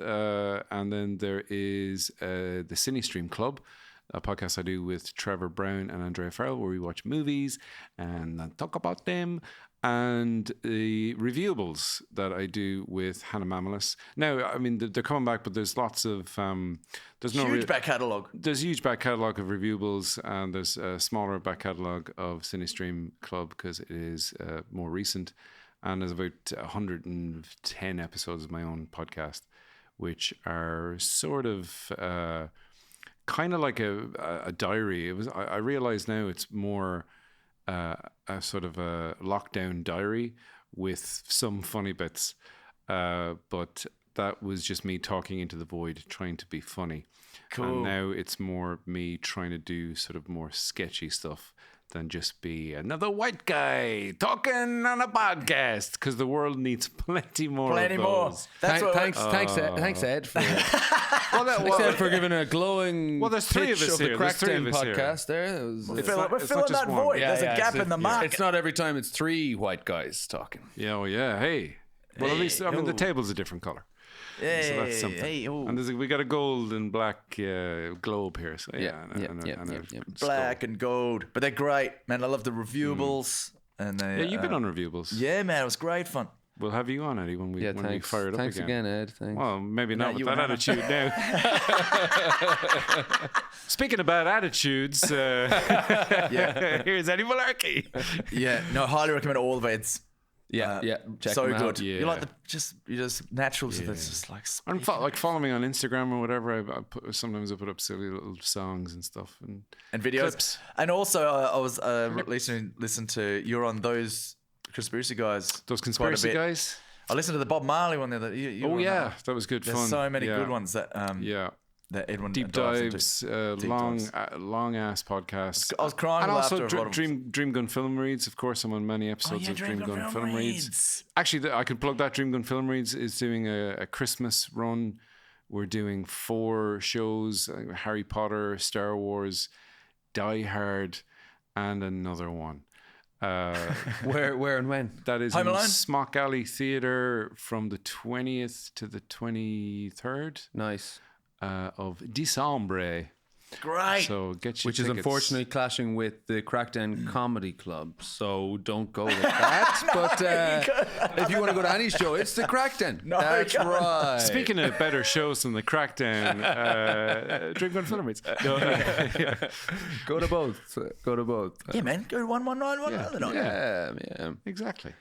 And then there is the Cine Stream Club, a podcast I do with Trevor Brown and Andrea Farrell, where we watch movies and talk about them. And the reviewables that I do with Hannah Mamalis. Now, I mean, they're coming back, but there's lots of... there's no Huge back catalogue. There's a huge back catalogue of reviewables, and there's a smaller back catalogue of CineStream Club because it is more recent. And there's about 110 episodes of my own podcast, which are sort of kind of like a diary. I realize now it's more... a sort of a lockdown diary with some funny bits. But that was just me talking into the void, trying to be funny. Cool. And now it's more me trying to do sort of more sketchy stuff than just be another white guy talking on a podcast, because the world needs plenty more of those. That's what Thanks, Ed, for thanks, Ed, for giving a glowing Well, there's 3 of pitch us the here. There's 3 of Crackdown us here. podcast there. That was, we're It's filling not just that one. void. There's a gap so in the market. it's not every time it's 3 white guys talking. Yeah, well, yeah, hey. Well, at least, I mean, the table's a different colour. Hey, So that's something. hey, oh. And we got a gold and black globe here. So Black and gold. But they're great, man. I love the reviewables. And they, Yeah, you've been on reviewables. Yeah, man. It was great fun. We'll have you on, Eddie, when we Thanks. fire it up Thanks again. Ed. Thanks. Well, maybe not with you that and attitude now. Speaking about attitudes, here's Eddie Malarkey. Yeah. No, I highly recommend all of Ed's. Check So them out. good. Yeah. You're like you're just natural. So that's just like. And follow me on Instagram or whatever. Sometimes I put up silly little songs and stuff and videos. clips. And also, I was listen to you're on those conspiracy guys. Those quite a conspiracy bit. guys. I listened to the Bob Marley one the other. You Oh were on yeah, that was good There's fun. so many Yeah. good ones that Yeah. that Edwin Deep dives into. dives, Deep long dives. ass podcasts. I was crying And with also laughter of a lot of Dream Gun Film Reads. Of course, I'm on many episodes of Dream Gun Film Reads. Actually, I could plug that. Dream Gun Film Reads is doing a Christmas run. We're doing 4 shows: Harry Potter, Star Wars, Die Hard, and another one. Where and when? That is Home in Alone? Smock Alley Theatre from the 20th to the 23rd Nice. of December. Great. So get your Which is tickets. unfortunately clashing with the Crackdown Comedy Club, so don't go with that. But if you want to go to any show, it's the Crackdown. No, That's you can't. right. Speaking of better shows than the Crackdown, Dream Gun Film Reads. Go to both. Go to both. Yeah, man. Go to 119 other night. Yeah. Exactly.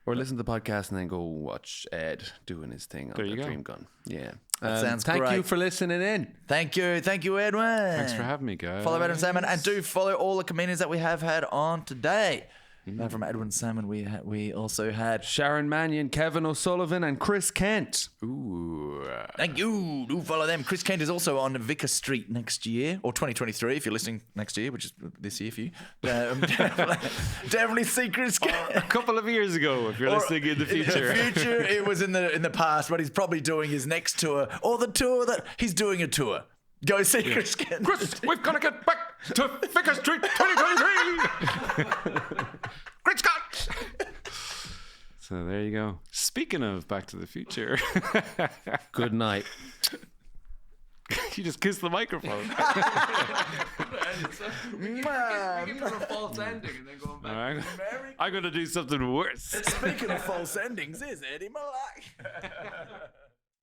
Or listen to the podcast and then go watch Ed doing his thing on There the you go. Dream Gun. Yeah. That sounds Thank great. you for listening in. Thank you, Edwin. Thanks for having me, guys. Follow Edwin Sammon and do follow all the comedians that we have had on today. And from Edwin Sammon, we also had. Sharon Mannion, Kevin O'Sullivan, and Chris Kent. Ooh. Thank you. Do follow them. Chris Kent is also on Vicar Street next year, or 2023 if you're listening next year, which is this year for you. Definitely see Chris Kent. A couple of years ago, if you're listening in the future. In the future, it was in the past, but he's probably doing his next tour, or the tour that he's doing a tour. Go see Chris Kent. Chris, we've got to get back to Vicar Street 2023. Great Scott! So there you go. Speaking of Back to the Future. Good night. You just kiss the microphone. We can put a false ending and then go back. I'm going to do something worse. Speaking of false endings, is Eddie Malak.